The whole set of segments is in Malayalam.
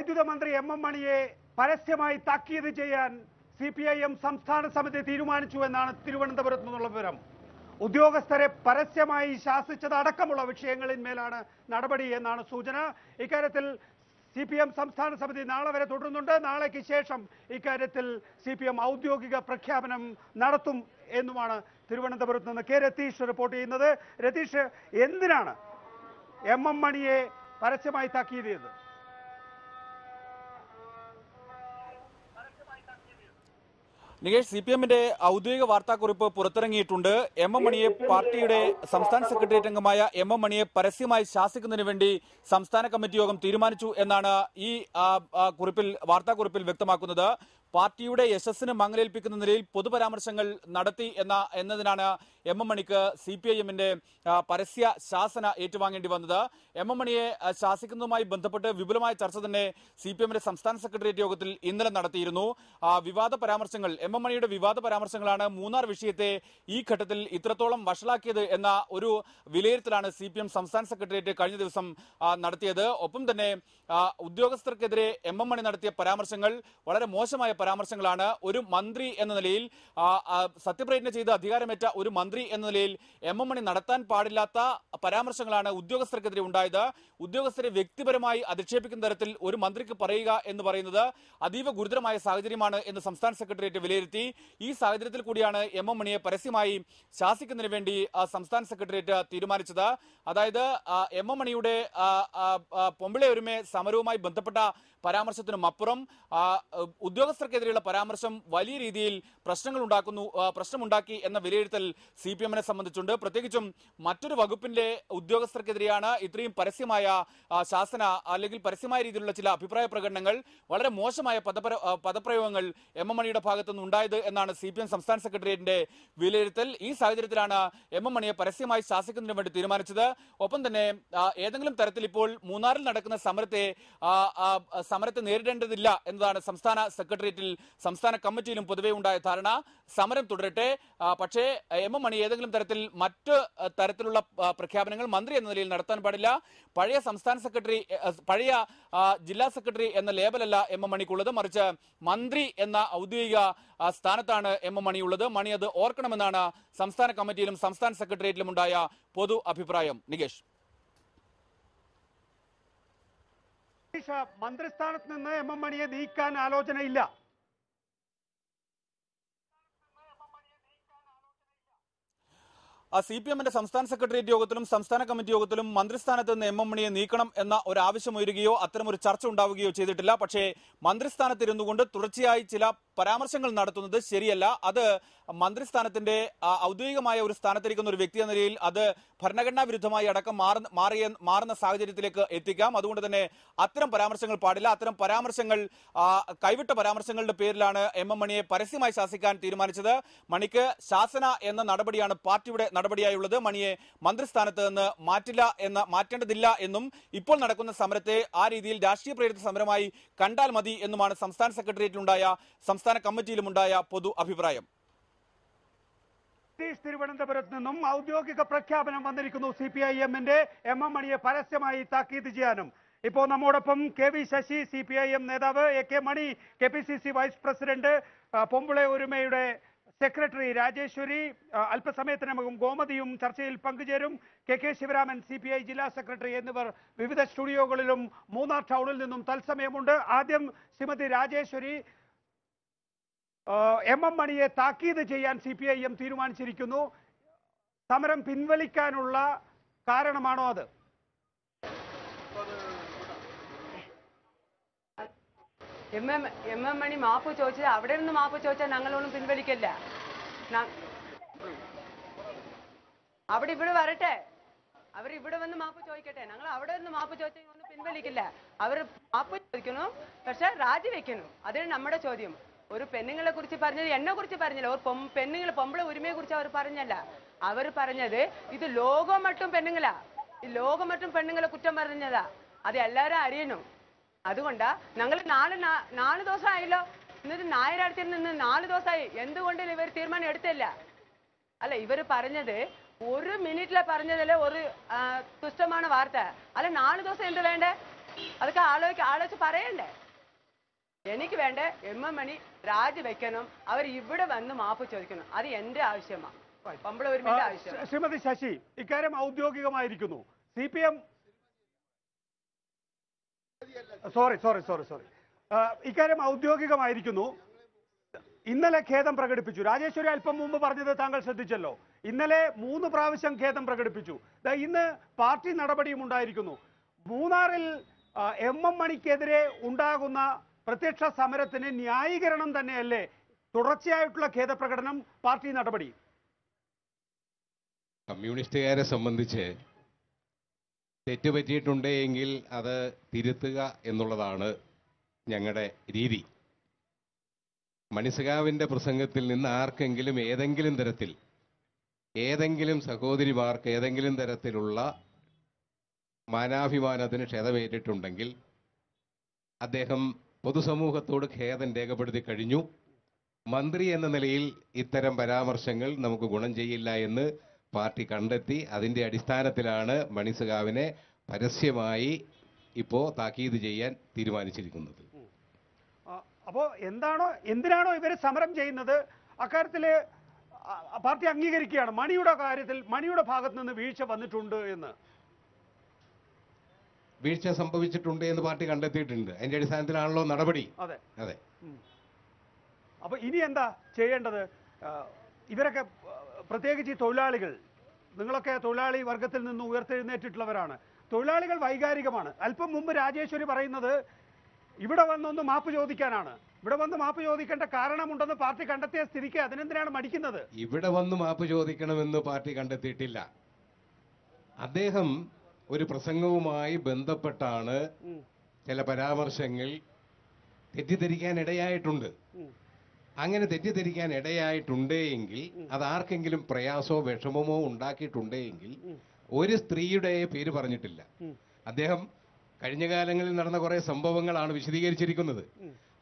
വൈദ്യുത മന്ത്രി എം മണിയെ പരസ്യമായി താക്കീത് ചെയ്യാൻ CPIM സംസ്ഥാന സമിതി തീരുമാനിച്ചു എന്നാണ് തിരുവനന്തപുരത്ത് നിന്നുള്ള വിവരം. ഉദ്യോഗസ്ഥരെ പരസ്യമായി ശാസിച്ചത് അടക്കമുള്ള വിഷയങ്ങളിന്മേലാണ് നടപടി എന്നാണ് സൂചന. ഇക്കാര്യത്തിൽ CPM സംസ്ഥാന സമിതി നാളെ വരെ തുടരുന്നുണ്ട്. നാളേക്ക് ശേഷം ഇക്കാര്യത്തിൽ CPM ഔദ്യോഗിക പ്രഖ്യാപനം നടത്തും എന്നുമാണ് തിരുവനന്തപുരത്ത് നിന്ന് കെ രതീഷ് റിപ്പോർട്ട് ചെയ്യുന്നത്. രതീഷ്, എന്തിനാണ് എം മണിയെ പരസ്യമായി താക്കീത് ചെയ്തത്? നികേഷ്, CPMന്റെ ഔദ്യോഗിക വാർത്താക്കുറിപ്പ് പുറത്തിറങ്ങിയിട്ടുണ്ട്. എം മണിയെ പാർട്ടിയുടെ സംസ്ഥാന സെക്രട്ടേറിയറ്റ് അംഗമായ എം മണിയെ പരസ്യമായി ശാസിക്കുന്നതിന് വേണ്ടി സംസ്ഥാന കമ്മിറ്റി യോഗം തീരുമാനിച്ചു എന്നാണ് ഈ വാർത്താക്കുറിപ്പിൽ വ്യക്തമാക്കുന്നത്. പാർട്ടിയുടെ യശസ്സിന് മങ്ങലേൽപ്പിക്കുന്ന നിലയിൽ പൊതുപരാമർശങ്ങൾ നടത്തി എന്നതിനാണ് എം മണിക്ക് CPIMന്റെ പരസ്യ ശാസന ഏറ്റുവാങ്ങേണ്ടി വന്നത്. എം മണിയെ ശാസിക്കുന്നതുമായി ബന്ധപ്പെട്ട് വിപുലമായ ചർച്ച തന്നെ CPMന്റെ സംസ്ഥാന സെക്രട്ടേറിയറ്റ് യോഗത്തിൽ ഇന്നലെ നടത്തിയിരുന്നു. വിവാദ പരാമർശങ്ങൾ, എം മണിയുടെ വിവാദ പരാമർശങ്ങളാണ് മൂന്നാർ വിഷയത്തെ ഈ ഘട്ടത്തിൽ ഇത്രത്തോളം വഷളാക്കിയത് എന്ന ഒരു വിലയിരുത്തലാണ് CPM സംസ്ഥാന സെക്രട്ടേറിയറ്റ് കഴിഞ്ഞ ദിവസം നടത്തിയത്. ഒപ്പം തന്നെ ഉദ്യോഗസ്ഥർക്കെതിരെ എം മണി നടത്തിയ പരാമർശങ്ങൾ വളരെ മോശമായ പരാമർശങ്ങളാണ്. ഒരു മന്ത്രി എന്ന നിലയിൽ, സത്യപ്രതിജ്ഞ ചെയ്ത് അധികാരമേറ്റ ഒരു മന്ത്രി എന്ന നിലയിൽ എം മണി നടത്താൻ പാടില്ലാത്ത പരാമർശങ്ങളാണ് ഉദ്യോഗസ്ഥർക്കെതിരെ ഉണ്ടായത്. ഉദ്യോഗസ്ഥരെ വ്യക്തിപരമായി അധിക്ഷേപിക്കുന്ന തരത്തിൽ ഒരു മന്ത്രിക്ക് പറയുക എന്ന് പറയുന്നത് അതീവ ഗുരുതരമായ സാഹചര്യമാണ് എന്ന് സംസ്ഥാന സെക്രട്ടേറിയറ്റ് വിലയിരുത്തി. ഈ സാഹചര്യത്തിൽ കൂടിയാണ് എം മണിയെ പരസ്യമായി ശാസിക്കുന്നതിന് വേണ്ടി സംസ്ഥാന സെക്രട്ടേറിയറ്റ് തീരുമാനിച്ചത്. അതായത് എം മണിയുടെ പൊമ്പിള ഒരുമ സമരവുമായി ബന്ധപ്പെട്ട പരാമർശത്തിനും അപ്പുറം ഉദ്യോഗസ്ഥർക്കെതിരെയുള്ള പരാമർശം വലിയ രീതിയിൽ പ്രശ്നമുണ്ടാക്കി എന്ന വിലയിരുത്തൽ CPMനെ സംബന്ധിച്ചുണ്ട്. പ്രത്യേകിച്ചും മറ്റൊരു വകുപ്പിന്റെ ഉദ്യോഗസ്ഥർക്കെതിരെയാണ് ഇത്രയും പരസ്യമായ ശാസന അല്ലെങ്കിൽ പരസ്യമായ രീതിയിലുള്ള ചില അഭിപ്രായ പ്രകടനങ്ങൾ, വളരെ മോശമായ പദപ്രയോഗങ്ങൾ എം മണിയുടെ ഭാഗത്തുനിന്ന് ഉണ്ടായത് എന്നാണ് CPM സംസ്ഥാന സെക്രട്ടേറിയറ്റിന്റെ വിലയിരുത്തൽ. ഈ സാഹചര്യത്തിലാണ് എം മണിയെ പരസ്യമായി ശാസിക്കുന്നതിന് വേണ്ടി തീരുമാനിച്ചത്. ഒപ്പം തന്നെ ഏതെങ്കിലും തരത്തിൽ ഇപ്പോൾ മൂന്നാറിൽ നടക്കുന്ന സമരത്തെ നേരിടേണ്ടതില്ല എന്നതാണ് സംസ്ഥാന സെക്രട്ടേറിയറ്റിൽ, സംസ്ഥാന കമ്മിറ്റിയിലും പൊതുവെ ഉണ്ടായ ധാരണ. സമരം തുടരട്ടെ, പക്ഷേ എം മണി ഏതെങ്കിലും തരത്തിൽ മറ്റ് തരത്തിലുള്ള പ്രഖ്യാപനങ്ങൾ മന്ത്രി എന്ന നിലയിൽ നടത്താൻ പാടില്ല. പഴയ ജില്ലാ സെക്രട്ടറി എന്ന ലേബലല്ല എം മണിക്കുള്ളത്, മറിച്ച് മന്ത്രി എന്ന ഔദ്യോഗിക സ്ഥാനത്താണ് എം മണിയുള്ളത്. മണി അത് ഓർക്കണമെന്നാണ് സംസ്ഥാന കമ്മിറ്റിയിലും സംസ്ഥാന സെക്രട്ടേറിയറ്റിലും ഉണ്ടായ പൊതു അഭിപ്രായം. നികേഷ്, മന്ത്രിസ്ഥാനത്ത് നിന്ന് എം മണിയെ നീക്കാൻ ആലോചനയില്ല. CPMന്റെ സംസ്ഥാന സെക്രട്ടേറിയറ്റ് യോഗത്തിലും സംസ്ഥാന കമ്മിറ്റി യോഗത്തിലും മന്ത്രിസ്ഥാനത്ത് നിന്ന് എം മണിയെ നീക്കണം എന്ന ഒരു ആവശ്യം ഉയരുകയോ അത്തരമൊരു ചർച്ച ഉണ്ടാവുകയോ ചെയ്തിട്ടില്ല. പക്ഷേ മന്ത്രിസ്ഥാനത്തിരുന്നു കൊണ്ട് തുടർച്ചയായി ചില പരാമർശങ്ങൾ നടത്തുന്നത് ശരിയല്ല. അത് മന്ത്രിസ്ഥാനത്തിന്റെ ഔദ്യോഗികമായ ഒരു സ്ഥാനത്തിരിക്കുന്ന ഒരു വ്യക്തി എന്ന നിലയിൽ അത് ഭരണഘടനാ വിരുദ്ധമായി അടക്കം മാറുന്ന സാഹചര്യത്തിലേക്ക് എത്തിക്കാം. അതുകൊണ്ട് തന്നെ അത്തരം പരാമർശങ്ങൾ പാടില്ല. അത്തരം പരാമർശങ്ങൾ കൈവിട്ട പരാമർശങ്ങളുടെ പേരിലാണ് എം മണിയെ പരസ്യമായി ശാസിക്കാൻ തീരുമാനിച്ചത്. മണിക്ക് ശാസന എന്ന നടപടിയാണ് പാർട്ടിയുടെ നടപടിയായുള്ളത്. മണിയെ മന്ത്രിസ്ഥാനത്ത് നിന്ന് മാറ്റേണ്ടതില്ല എന്നും ഇപ്പോൾ നടക്കുന്ന സമരത്തെ ആ രീതിയിൽ രാഷ്ട്രീയ പ്രേരിത സമരമായി കണ്ടാൽ മതി എന്നുമാണ് സംസ്ഥാന സെക്രട്ടേറിയറ്റിലുണ്ടായ, സംസ്ഥാന കമ്മിറ്റിയിലുമുണ്ടായ പൊതു അഭിപ്രായം. തിരുവനന്തപുരത്ത് നിന്നും ഔദ്യോഗിക പ്രഖ്യാപനം വന്നിരിക്കുന്നു. CPIMന്റെ എം മണിയെ പരസ്യമായി താക്കീത് ചെയ്യാനും. ഇപ്പോൾ നമ്മോടൊപ്പം KV ശശി, CPIM നേതാവ്, AK Mani, KPCC vice president, Pombilai ഒരുമയുടെ സെക്രട്ടറി രാജേശ്വരി, അല്പസമയത്തിനകം ഗോമതിയും ചർച്ചയിൽ പങ്കുചേരും. KK ശിവരാമൻ, CPI ജില്ലാ സെക്രട്ടറി എന്നിവർ വിവിധ സ്റ്റുഡിയോകളിലും മൂന്നാർ ടൗണിൽ നിന്നും തത്സമയമുണ്ട്. ആദ്യം ശ്രീമതി രാജേശ്വരി, എം മണിയെ താക്കീത് ചെയ്യാൻ CPIM തീരുമാനിച്ചിരിക്കുന്നു. സമരം പിൻവലിക്കാനുള്ള കാരണമാണോ അത്? എം മണി മാപ്പ് ചോദിച്ചത് അവിടെ നിന്ന് മാപ്പ് ചോദിച്ചാൽ ഞങ്ങളൊന്നും പിൻവലിക്കില്ല. അവിടെ ഇവിടെ വരട്ടെ, അവർ ഇവിടെ വന്ന് മാപ്പ് ചോദിക്കട്ടെ. ഞങ്ങൾ അവിടെ നിന്ന് മാപ്പ് ചോദിച്ചാൽ ഒന്നും പിൻവലിക്കില്ല. അവർ മാപ്പ് ചോദിക്കണം, പക്ഷെ രാജിവെക്കണം. അതാണ് നമ്മുടെ ചോദ്യം. ഒരു പെണ്ണുങ്ങളെ കുറിച്ച് പറഞ്ഞത് എന്നെ കുറിച്ച് പറഞ്ഞില്ല. ഒരു പെണ്ണുങ്ങൾ പൊമ്പിള ഒരുമയെ കുറിച്ച് അവർ പറഞ്ഞല്ല. അവർ പറഞ്ഞത് ഇത് ലോകം മറ്റും പെണ്ണുങ്ങളാ, ഈ ലോകം മറ്റും പെണ്ണുങ്ങളെ കുറ്റം പറഞ്ഞതാ. അത് എല്ലാവരും അറിയണം. അതുകൊണ്ടാ ഞങ്ങൾ 4 ദിവസമായല്ലോ. എന്നിട്ട് ഞായറാഴ്ചയിൽ നിന്ന് 4 ദിവസമായി. എന്തുകൊണ്ട് ഇവർ തീരുമാനം എടുത്തില്ല? അല്ല, ഇവർ പറഞ്ഞത് 1 മിനിറ്റിലെ പറഞ്ഞതല്ലേ ഒരു തുഷ്ടമാണ് വാർത്ത. അല്ല 4 ദിവസം എന്ത് വേണ്ടേ? അതൊക്കെ ആലോചിച്ച് പറയണ്ടേ? എനിക്ക് വേണ്ട MM മണി രാജിവെക്കണം, അവർ ഇവിടെ വന്ന് മാപ്പ് ചോദിക്കണം. അത് എന്റെ ആവശ്യമാണ്, പമ്പളൂരിന്റെ ആവശ്യം. ശ്രീമതി ശശി, ഇക്കാര്യം ഔദ്യോഗികമായിരിക്കുന്നു. CPM സോറി ഇക്കാര്യം ഔദ്യോഗികമായിരിക്കുന്നു. ഇന്നലെ ഖേദം പ്രകടിപ്പിച്ചു. രാജേശ്വരി അല്പം മുമ്പ് പറഞ്ഞത് താങ്കൾ ശ്രദ്ധിച്ചല്ലോ. ഇന്നലെ 3 പ്രാവശ്യം ഖേദം പ്രകടിപ്പിച്ചു. ഇന്ന് പാർട്ടി നടപടിയും ഉണ്ടായിരിക്കുന്നു. മൂന്നാറിൽ MM മണിക്കെതിരെ ഉണ്ടാകുന്ന പ്രത്യക്ഷ സമരത്തിന് ന്യായീകരണം തന്നെയല്ലേ തുടർച്ചയായിട്ടുള്ള ഖേദപ്രകടനം, പാർട്ടി നടപടി? കമ്മ്യൂണിസ്റ്റുകാരെ സംബന്ധിച്ച് തെറ്റുപറ്റിയിട്ടുണ്ടെങ്കിൽ അത് തിരുത്തുക എന്നുള്ളതാണ് ഞങ്ങളുടെ രീതി. മണിസഖാവിൻ്റെ പ്രസംഗത്തിൽ നിന്ന് ആർക്കെങ്കിലും ഏതെങ്കിലും തരത്തിൽ, ഏതെങ്കിലും സഹോദരിമാർക്ക് ഏതെങ്കിലും തരത്തിലുള്ള മാനാഭിമാനത്തിന് ക്ഷതമേറ്റിട്ടുണ്ടെങ്കിൽ അദ്ദേഹം പൊതുസമൂഹത്തോട് ഖേദം രേഖപ്പെടുത്തി കഴിഞ്ഞു. മന്ത്രി എന്ന നിലയിൽ ഇത്തരം പരാമർശങ്ങൾ നമുക്ക് ഗുണം ചെയ്യില്ല എന്ന് പാർട്ടി കണ്ടെത്തി. അതിൻ്റെ അടിസ്ഥാനത്തിലാണ് മണിസഖാവിനെ പരസ്യമായി ഇപ്പോൾ താക്കീത് ചെയ്യാൻ തീരുമാനിച്ചിരിക്കുന്നത്. അപ്പോൾ എന്തിനാണോ ഇവർ സമരം ചെയ്യുന്നത്? അക്കാര്യത്തിൽ പാർട്ടി അംഗീകരിക്കുകയാണ് മണിയുടെ കാര്യത്തിൽ മണിയുടെ ഭാഗത്ത് നിന്ന് വീഴ്ച വന്നിട്ടുണ്ട് എന്ന്. വീഴ്ച സംഭവിച്ചിട്ടുണ്ട് എന്ന് പാർട്ടി കണ്ടെത്തിയിട്ടുണ്ട്. അതിന്റെ അടിസ്ഥാനത്തിലാണല്ലോ നടപടി. അതെ അതെ. അപ്പൊ ഇനി എന്താ ചെയ്യേണ്ടത്? ഇവരൊക്കെ പ്രത്യേകിച്ച് ഈ തൊഴിലാളികൾ, നിങ്ങളൊക്കെ തൊഴിലാളി വർഗത്തിൽ നിന്ന് ഉയർത്തെഴുന്നേറ്റിട്ടുള്ളവരാണ്. തൊഴിലാളികൾ വൈകാരികമാണ്. അല്പം മുമ്പ് രാജേശ്വരി പറയുന്നത് ഇവിടെ വന്നൊന്ന് മാപ്പ് ചോദിക്കാനാണ്. ഇവിടെ വന്ന് മാപ്പ് ചോദിക്കേണ്ട കാരണമുണ്ടെന്ന് പാർട്ടി കണ്ടെത്തിയ സ്ഥിതിക്ക് അതിനെന്തിനാണ് മടിക്കുന്നത്? ഇവിടെ വന്ന് മാപ്പ് ചോദിക്കണമെന്ന് പാർട്ടി കണ്ടെത്തിയിട്ടില്ല. അദ്ദേഹം ഒരു പ്രസംഗവുമായി ബന്ധപ്പെട്ടാണ് ചില പരാമർശങ്ങൾ തെറ്റിദ്ധരിക്കാൻ ഇടയായിട്ടുണ്ട്. അങ്ങനെ തെറ്റിദ്ധരിക്കാൻ ഇടയായിട്ടുണ്ട് എങ്കിൽ, അത് ആർക്കെങ്കിലും പ്രയാസമോ വിഷമമോ ഉണ്ടാക്കിയിട്ടുണ്ടെങ്കിൽ ഒരു സ്ത്രീയുടെ പേര് പറഞ്ഞിട്ടില്ല. അദ്ദേഹം കഴിഞ്ഞ കാലങ്ങളിൽ നടന്ന കുറെ സംഭവങ്ങളാണ് വിശദീകരിച്ചിരിക്കുന്നത്.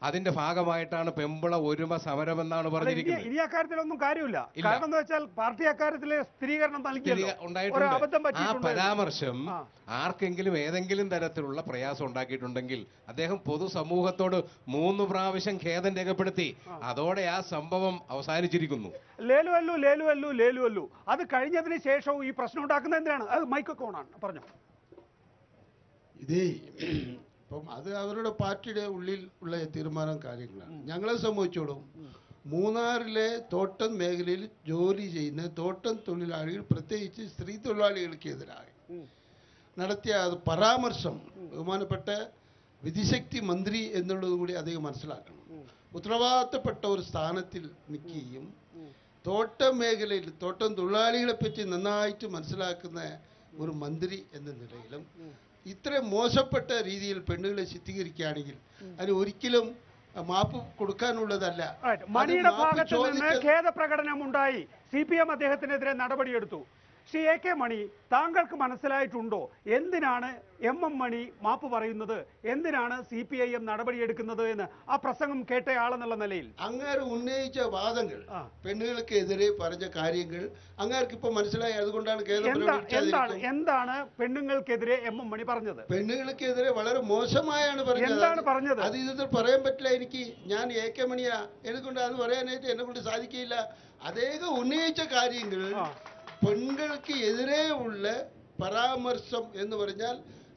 അതിന്റെ ഭാഗമായിട്ടാണ് പെമ്പിള ഒരുമ സമരമെന്നാണ് പറഞ്ഞിരിക്കുന്നത്. ഇനി അക്കാര്യത്തിലൊന്നും കാര്യമില്ല. കാരണം എന്ന് വെച്ചാൽ പാർട്ടി അക്കാര്യത്തിലെ സ്ഥിരീകരണം ഉണ്ടായിട്ടുണ്ട്. ആ പരാമർശം ആർക്കെങ്കിലും ഏതെങ്കിലും തരത്തിലുള്ള പ്രയാസം ഉണ്ടാക്കിയിട്ടുണ്ടെങ്കിൽ അദ്ദേഹം പൊതുസമൂഹത്തോട് 3 പ്രാവശ്യം ഖേദം രേഖപ്പെടുത്തി. അതോടെ ആ സംഭവം അവസാനിച്ചിരിക്കുന്നു. ലേലുവല്ലു അത് കഴിഞ്ഞതിന് ശേഷവും ഈ പ്രശ്നം ഉണ്ടാക്കുന്നത് എന്തിനാണ്? അത് മൈക്കൊക്കെ ഓണാണ്, പറഞ്ഞു. ഇതേ ഇപ്പം അത് അവരുടെ പാർട്ടിയുടെ ഉള്ളിൽ ഉള്ള തീരുമാനം കാര്യങ്ങളാണ്. ഞങ്ങളെ സംബന്ധിച്ചോളം മൂന്നാറിലെ തോട്ടം മേഖലയിൽ ജോലി ചെയ്യുന്ന തോട്ടം തൊഴിലാളികൾ, പ്രത്യേകിച്ച് സ്ത്രീ തൊഴിലാളികൾക്കെതിരായി നടത്തിയ പരാമർശം ബഹുമാനപ്പെട്ട വിധിശക്തി മന്ത്രി എന്നുള്ളത് കൂടി അദ്ദേഹം മനസ്സിലാക്കണം. ഉത്തരവാദിത്തപ്പെട്ട ഒരു സ്ഥാനത്തിൽ നിൽക്കുകയും തോട്ടം മേഖലയിൽ തോട്ടം തൊഴിലാളികളെ പറ്റി നന്നായിട്ട് മനസ്സിലാക്കുന്ന ഒരു മന്ത്രി എന്ന നിലയിലും ഇത്ര മോശപ്പെട്ട രീതിയിൽ പെണ്ണുകളെ ചിത്രീകരിക്കുകയാണെങ്കിൽ അതിന് ഒരിക്കലും മാപ്പ് കൊടുക്കാനുള്ളതല്ല. മണിയുടെ ഭാഗത്ത് നിന്ന് ഖേദപ്രകടനം ഉണ്ടായി. CPM അദ്ദേഹത്തിനെതിരെ നടപടിയെടുത്തു. ശ്രീ AK മണി, താങ്കൾക്ക് മനസ്സിലായിട്ടുണ്ടോ എന്തിനാണ് MM മണി മാപ്പ് പറയുന്നത്, എന്തിനാണ് CPIM നടപടിയെടുക്കുന്നത് എന്ന് ആ പ്രസംഗം കേട്ടയാളെന്നുള്ള നിലയിൽ? അങ്ങേര് ഉന്നയിച്ച വാദങ്ങൾ, പെണ്ണുങ്ങൾക്കെതിരെ പറഞ്ഞ കാര്യങ്ങൾ അങ്ങേർക്ക് ഇപ്പൊ മനസ്സിലായി. അതുകൊണ്ടാണ് എന്താണ് പെണ്ണുങ്ങൾക്കെതിരെ MM മണി പറഞ്ഞത്? പെണ്ണുങ്ങൾക്കെതിരെ വളരെ മോശമായാണ് പറഞ്ഞത്. അത് ഇതിൽ പറയാൻ പറ്റില്ല എനിക്ക്. ഞാൻ AK മണിയാ, എന്നെക്കൊണ്ട് അത് പറയാനായിട്ട് എന്നെ കൊണ്ട് സാധിക്കില്ല. അദ്ദേഹം ഉന്നയിച്ച കാര്യങ്ങൾ പെണ്ണുങ്ങൾക്ക് എതിരെ ഉള്ള പരാമർശം എന്ന് പറഞ്ഞാൽ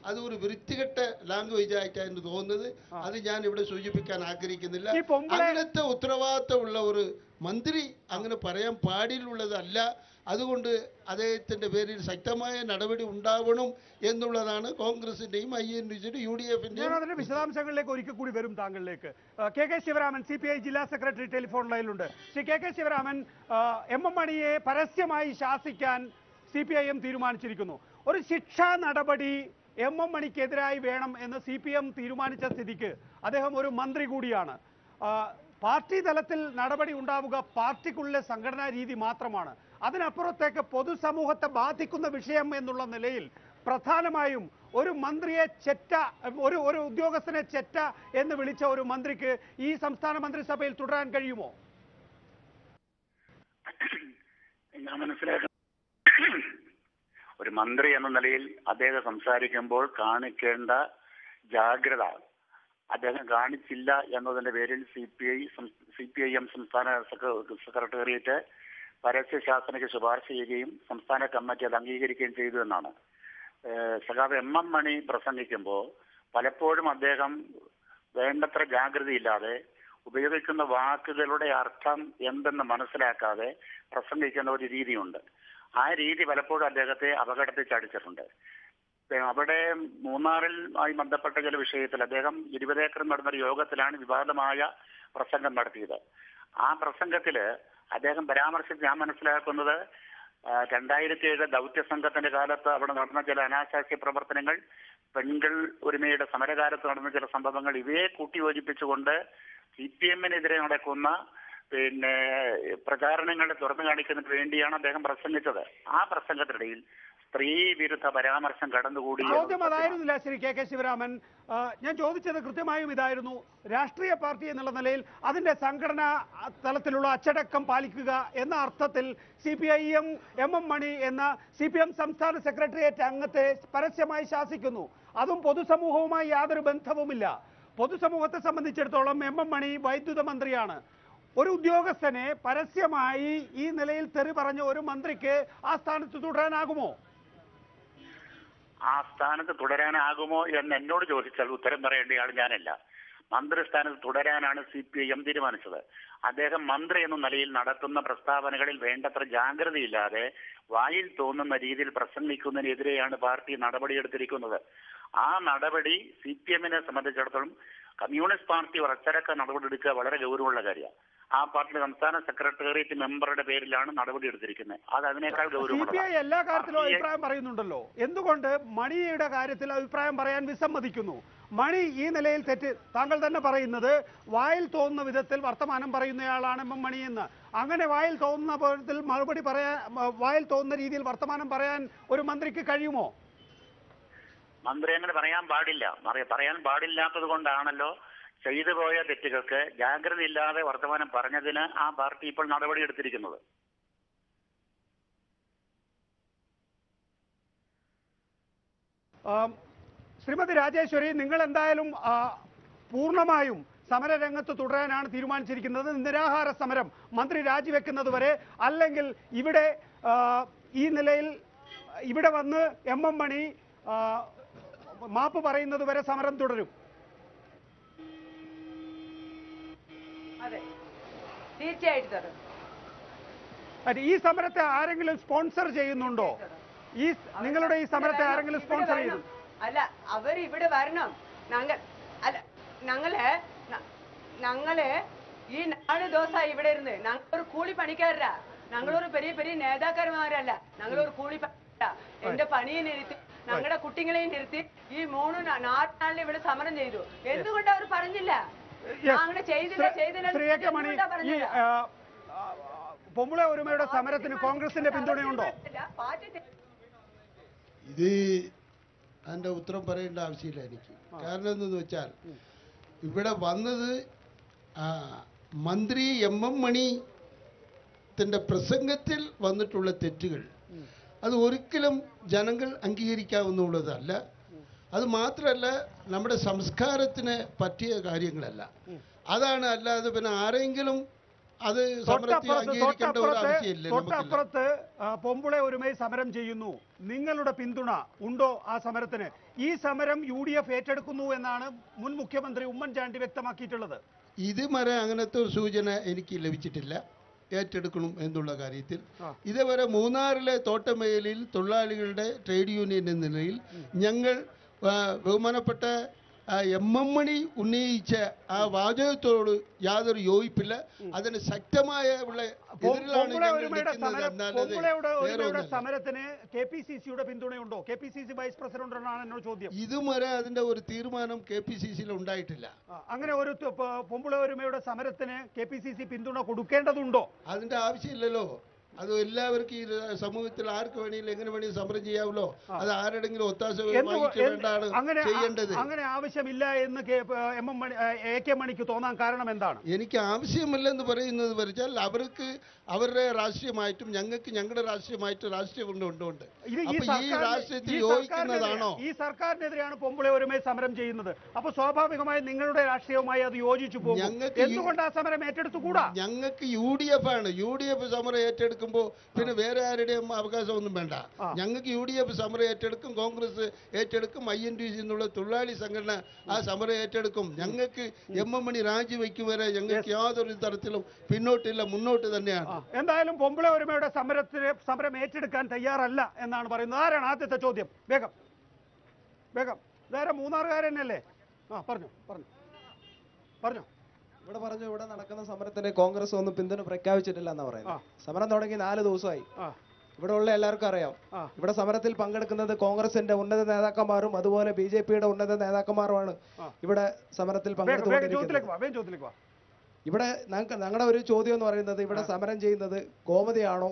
അത് ഒരു വൃത്തികെട്ട ലാംഗ്വേജ് ആയിട്ടാണ് തോന്നുന്നത്. അത് ഞാൻ ഇവിടെ സൂചിപ്പിക്കാൻ ആഗ്രഹിക്കുന്നില്ല. അങ്ങനത്തെ ഉത്തരവാദിത്തമുള്ള ഒരു മന്ത്രി അങ്ങനെ പറയാൻ പാടില്ലുള്ളതല്ല. അതുകൊണ്ട് അദ്ദേഹത്തിന്റെ പേരിൽ ശക്തമായ നടപടി ഉണ്ടാവണം എന്നുള്ളതാണ് കോൺഗ്രസിന്റെയും INDCയുടെയും UDFന്റെയും. അതിന്റെ വിശദാംശങ്ങളിലേക്ക് ഒരിക്കൽ കൂടി വരും താങ്കളിലേക്ക്. KK ശിവരാമൻ, CPI ജില്ലാ സെക്രട്ടറി, ടെലിഫോൺ ലൈനിലുണ്ട്. ശ്രീ KK ശിവരാമൻ, MM മണിയെ പരസ്യമായി ശാസിക്കാൻ CPIM തീരുമാനിച്ചിരിക്കുന്നു. ഒരു ശിക്ഷാ നടപടി MM മണിക്കെതിരായി വേണം എന്ന് CPM തീരുമാനിച്ച സ്ഥിതിക്ക് അദ്ദേഹം ഒരു മന്ത്രി കൂടിയാണ്. പാർട്ടി തലത്തിൽ നടപടി ഉണ്ടാവുക പാർട്ടിക്കുള്ള സംഘടനാ രീതി മാത്രമാണ്. അതിനപ്പുറത്തേക്ക് പൊതുസമൂഹത്തെ ബാധിക്കുന്ന വിഷയം എന്നുള്ള നിലയിൽ പ്രധാനമായും ഒരു മന്ത്രിയെ ഒരു ഉദ്യോഗസ്ഥനെ ചെറ്റ എന്ന് വിളിച്ച ഒരു മന്ത്രിക്ക് ഈ സംസ്ഥാന മന്ത്രിസഭയിൽ തുടരാൻ കഴിയുമോ? ഞാൻ മനസ്സിലാക്കുന്നു, ഒരു മന്ത്രി എന്ന നിലയിൽ അദ്ദേഹം സംസാരിക്കുമ്പോൾ കാണിക്കേണ്ട ജാഗ്രത അദ്ദേഹം കാണിച്ചില്ല എന്നതിന്റെ പേരിൽ CPIM സംസ്ഥാന സെക്രട്ടേറിയറ്റ് പരസ്യശാസനയ്ക്ക് ശുപാർശ ചെയ്യുകയും സംസ്ഥാന കമ്മിറ്റി അത് അംഗീകരിക്കുകയും ചെയ്തു എന്നാണ്. സഖാവ് MM മണി പ്രസംഗിക്കുമ്പോൾ പലപ്പോഴും അദ്ദേഹം വേണ്ടത്ര ജാഗ്രതയില്ലാതെ ഉപയോഗിക്കുന്ന വാക്കുകളുടെ അർത്ഥം എന്തെന്ന് മനസ്സിലാക്കാതെ പ്രസംഗിക്കുന്ന ഒരു രീതിയുണ്ട്. ആ രീതി പലപ്പോഴും അദ്ദേഹത്തെ അപകടത്തിൽ ചാടിച്ചിട്ടുണ്ട്. അവിടെ മൂന്നാറിൽ ആയി ബന്ധപ്പെട്ട ചില വിഷയത്തിൽ അദ്ദേഹം 20 ഏക്കർ നടന്നൊരു യോഗത്തിലാണ് വിവാദമായ പ്രസംഗം നടത്തിയത്. ആ പ്രസംഗത്തില് അദ്ദേഹം പരാമർശിച്ച് ഞാൻ മനസ്സിലാക്കുന്നത് 2007 ദൗത്യ സംഘത്തിന്റെ കാലത്ത് അവിടെ നടന്ന ചില അനാശാസ്യ പ്രവർത്തനങ്ങൾ, പെൺകൾ ഒരുമയുടെ സമരകാലത്ത് നടന്ന ചില സംഭവങ്ങൾ, ഇവയെ കൂട്ടിയോജിപ്പിച്ചുകൊണ്ട് CPM-നെതിരെ നടക്കുന്ന പ്രചാരണങ്ങളെ തുറന്നു കാണിക്കുന്നതിന് വേണ്ടിയാണ് അദ്ദേഹം പ്രസംഗിച്ചത്. ആ പ്രസംഗത്തിനിടയിൽ സ്ത്രീ വിരുദ്ധ പരാമർശം കടന്നുകൂടി. ചോദ്യം അതായിരുന്നില്ല ശ്രീ KK ശിവരാമൻ. ഞാൻ ചോദിച്ചത് കൃത്യമായും ഇതായിരുന്നു. രാഷ്ട്രീയ പാർട്ടി എന്നുള്ള നിലയിൽ അതിന്റെ സംഘടനാ തലത്തിലുള്ള അച്ചടക്കം പാലിക്കുക എന്ന അർത്ഥത്തിൽ CPIM MM മണി എന്ന CPM സംസ്ഥാന സെക്രട്ടേറിയറ്റ് അംഗത്തെ പരസ്യമായി ശാസിക്കുന്നു. അതും പൊതുസമൂഹവുമായി യാതൊരു ബന്ധവുമില്ല. പൊതുസമൂഹത്തെ സംബന്ധിച്ചിടത്തോളം MM മണി വൈദ്യുത മന്ത്രിയാണ്. ഒരു ഉദ്യോഗസ്ഥനെ പരസ്യമായി ഈ നിലയിൽ തെറി പറഞ്ഞ ഒരു മന്ത്രിക്ക് ആ സ്ഥാനത്ത് തുടരാനാകുമോ? ആ സ്ഥാനത്ത് തുടരാനാകുമോ എന്ന് എന്നോട് ചോദിച്ചാൽ ഉത്തരം പറയേണ്ടയാൾ ഞാനല്ല. മന്ത്രിസ്ഥാനത്ത് തുടരാനാണ് CPIM തീരുമാനിച്ചത്. അദ്ദേഹം മന്ത്രി എന്ന നിലയിൽ നടത്തുന്ന പ്രസ്താവനകളിൽ വേണ്ടത്ര ജാഗ്രതയില്ലാതെ വായിൽ തോന്നുന്ന രീതിയിൽ പ്രസംഗിക്കുന്നതിനെതിരെയാണ് പാർട്ടി നടപടിയെടുത്തിരിക്കുന്നത്. ആ നടപടി CPM-നെ സംബന്ധിച്ചിടത്തോളം കമ്മ്യൂണിസ്റ്റ് പാർട്ടി ഒരു അച്ചടക്ക നടപടി എടുക്കുക വളരെ ഗൗരവമുള്ള കാര്യമാണ്. ആ പാർട്ടി സംസ്ഥാന സെക്രട്ടേറിയറ്റ് മെമ്പറുടെ പേരിലാണ് നടപടി എടുത്തിരിക്കുന്നത്. അത് അതിനേക്കാൾ ഗൗരവമുള്ള. CPI എല്ലാ കാര്യത്തിലും അഭിപ്രായം പറയുന്നുണ്ടല്ലോ. എന്തുകൊണ്ട് മണിയുടെ കാര്യത്തിൽ അഭിപ്രായം പറയാൻ വിസമ്മതിക്കുന്നു? മണി ഈ നിലയിൽ തെറ്റ്, താങ്കൾ തന്നെ പറയുന്നത് വായിൽ തോന്നുന്ന വിധത്തിൽ വർത്തമാനം പറയുന്നയാളാണ് MM മണി എന്ന്. അങ്ങനെ വായിൽ തോന്നുന്ന വിധത്തിൽ മറുപടി പറയാൻ, വായിൽ തോന്നുന്ന രീതിയിൽ വർത്തമാനം പറയാൻ ഒരു മന്ത്രിക്ക് കഴിയുമോ? മന്ത്രി അങ്ങനെ പറയാൻ പാടില്ല. പറയാൻ പാടില്ലാത്തത് കൊണ്ടാണല്ലോ ചെയ്തു പോയ തെറ്റുകൾക്ക് ജാഗ്രതയില്ലാതെ വർത്തമാനം പറഞ്ഞതിന് ആ പാർട്ടി ഇപ്പോൾ നടപടിയെടുത്തിരിക്കുന്നത്. ശ്രീമതി രാജേശ്വരി, നിങ്ങൾ എന്തായാലും പൂർണ്ണമായും സമരരംഗത്ത് തുടരാനാണ് തീരുമാനിച്ചിരിക്കുന്നത്. നിരാഹാര സമരം മന്ത്രി രാജിവെക്കുന്നത് വരെ, അല്ലെങ്കിൽ ഇവിടെ ഈ നിലയിൽ ഇവിടെ വന്ന് MM മണി മാപ്പ് പറയുന്നത് വരെ സമരം തുടരും. അതെ, തീർച്ചയായിട്ടും. ഈ സമരത്തെ ആരെങ്കിലും സ്പോൺസർ ചെയ്യുന്നുണ്ടോ? ഈ നിങ്ങളുടെ ഈ സമരത്തെ ആരെങ്കിലും സ്പോൺസർ ചെയ്യുന്നു? അല്ല, അവർ ഇവിടെ വരണം. ഞങ്ങള് ഈ 4 ദിവസം ഇവിടെ ഇരുന്ന് ഞങ്ങളൊരു കൂലി പണിക്കാരല്ല, ഞങ്ങളൊരു പെരിയ പെരിയ നേതാക്കന്മാരല്ല, ഞങ്ങളൊരു കൂലി പണിക്കാരാ. എന്റെ പണിയെ നിർത്തി, ഞങ്ങളുടെ കുട്ടികളെയും നിർത്തി ഈ 3-4 നാളിൽ ഇവിടെ സമരം ചെയ്തു. എന്തുകൊണ്ട് അവർ പറഞ്ഞില്ല? അങ്ങനെ പൊമ്പുള ഒരുമയുടെ സമരത്തിന് കോൺഗ്രസിന്റെ പിന്തുണയുണ്ടോ? ഇത് അതിന്റെ ഉത്തരം പറയേണ്ട ആവശ്യമില്ല എനിക്ക്. കാരണം എന്തെന്ന് വെച്ചാൽ ഇവിടെ വന്നത് മന്ത്രി MM മണി ത്തിന്റെ പ്രസംഗത്തിൽ വന്നിട്ടുള്ള തെറ്റുകൾ അത് ഒരിക്കലും ജനങ്ങൾ അംഗീകരിക്കാവുന്നതല്ല. അത് മാത്രമല്ല, നമ്മുടെ സംസ്കാരത്തിന് പറ്റിയ കാര്യങ്ങളല്ല. അതാണ്. അല്ലാതെ പിന്നെ ആരെങ്കിലും അത് അംഗീകരിക്കേണ്ട ഒരു ആവശ്യമില്ല. തൊട്ടപ്പുറത്ത് പൊമ്പുള ഒരുമൈ സമരം ചെയ്യുന്നു. നിങ്ങളുടെ പിന്തുണ ഉണ്ടോ ആ സമരത്തിന്? ഈ സമരം UDF ഏറ്റെടുക്കുന്നു എന്നാണ് മുൻ മുഖ്യമന്ത്രി ഉമ്മൻചാണ്ടി വ്യക്തമാക്കിയിട്ടുള്ളത്. ഇതുവരെ അങ്ങനത്തെ ഒരു സൂചന എനിക്ക് ലഭിച്ചിട്ടില്ല ഏറ്റെടുക്കണം എന്നുള്ള കാര്യത്തിൽ. ഇതേവരെ മൂന്നാറിലെ തോട്ടമേഖലയിൽ തൊഴിലാളികളുടെ ട്രേഡ് യൂണിയൻ എന്ന നിലയിൽ ഞങ്ങൾ ബഹുമാനപ്പെട്ട MM മണി ഉന്നയിച്ച ആ വാചകത്തോട് യാതൊരു യോജിപ്പില്ല. അതിന് ശക്തമായ സമരത്തിന് KPCCയുടെ പിന്തുണയുണ്ടോ? KPCC വൈസ് പ്രസിഡന്റാണ് എന്നോട് ചോദ്യം. ഇതുവരെ അതിന്റെ ഒരു തീരുമാനം KPCCയിൽ ഉണ്ടായിട്ടില്ല. അങ്ങനെ ഒരു പൊമ്പുള ഒരുമയുടെ സമരത്തിന് KPCC പിന്തുണ കൊടുക്കേണ്ടതുണ്ടോ? അതിന്റെ ആവശ്യമില്ലല്ലോ. അത് എല്ലാവർക്കും ഈ സമൂഹത്തിൽ ആർക്ക് വേണമെങ്കിലും എങ്ങനെ വേണമെങ്കിലും സമരം ചെയ്യാമല്ലോ. അത് ആരുടെങ്കിലും ഒത്താശ വേണ്ടാണ് ചെയ്യേണ്ടത്. അങ്ങനെ ആവശ്യമില്ല എന്ന് AK മണിക്ക് തോന്നാൻ കാരണം എന്താണ്? എനിക്ക് ആവശ്യമില്ലെന്ന് പറയുന്നത് വെച്ചാൽ അവർക്ക് അവരുടെ രാഷ്ട്രീയമായിട്ടും ഞങ്ങൾക്ക് ഞങ്ങളുടെ രാഷ്ട്രീയമായിട്ട് രാഷ്ട്രീയം കൊണ്ടുണ്ട്. അപ്പൊ ഈ രാഷ്ട്രീയത്തിൽ യോജിക്കുന്നതാണോ? ഈ സർക്കാരിനെതിരെയാണ് പൊമ്പുളെ ഒരുമേ സമരം ചെയ്യുന്നത്. അപ്പൊ സ്വാഭാവികമായി നിങ്ങളുടെ രാഷ്ട്രീയവുമായി അത് യോജിച്ചു പോകും. എന്തുകൊണ്ട് ആ സമരം ഏറ്റെടുത്തുകൂടാ? ഞങ്ങൾക്ക് UDF ആണ്. UDF സമരം ഏറ്റെടുക്കുമ്പോൾ പിന്നെ വേറെ ആരുടെയും അവകാശമൊന്നും വേണ്ട. ഞങ്ങൾക്ക് UDF സമരം ഏറ്റെടുക്കും, കോൺഗ്രസ് ഏറ്റെടുക്കും, INTUC എന്നുള്ള തൊഴിലാളി സംഘടന ആ സമരം ഏറ്റെടുക്കും. ഞങ്ങൾക്ക് MM മണി രാജിവെക്കും വരെ ഞങ്ങൾക്ക് യാതൊരു തരത്തിലും പിന്നോട്ടില്ല, മുന്നോട്ട് തന്നെയാണ്. എന്തായാലും പൊമ്പുളെ ഒരുമയുടെ സമരം ഏറ്റെടുക്കാൻ തയ്യാറല്ല എന്നാണ് പറയുന്നത്. ആരാണ് ആദ്യത്തെ ചോദ്യം? വേഗം ഇതാരാ? മൂന്നാറുകാരനല്ലേ? പറഞ്ഞു. ഇവിടെ നടക്കുന്ന സമരത്തിന് കോൺഗ്രസ് ഒന്നും പിന്തുണ പ്രഖ്യാപിച്ചിട്ടില്ല എന്നാ പറയുന്നത്. സമരം തുടങ്ങി 4 ദിവസമായി. ഇവിടെ ഉള്ള എല്ലാവർക്കും അറിയാം. ഇവിടെ സമരത്തിൽ പങ്കെടുക്കുന്നത് കോൺഗ്രസിന്റെ ഉന്നത നേതാക്കന്മാരും അതുപോലെ BJPയുടെ ഉന്നത നേതാക്കന്മാരുമാണ് ഇവിടെ സമരത്തിൽ പങ്കെടുത്തുകൊണ്ടിരിക്കുന്നത്. ഇവിടെ ഞങ്ങളുടെ ഒരു ചോദ്യം എന്ന് പറയുന്നത്, ഇവിടെ സമരം ചെയ്യുന്നത് ഗോമതിയാണോ,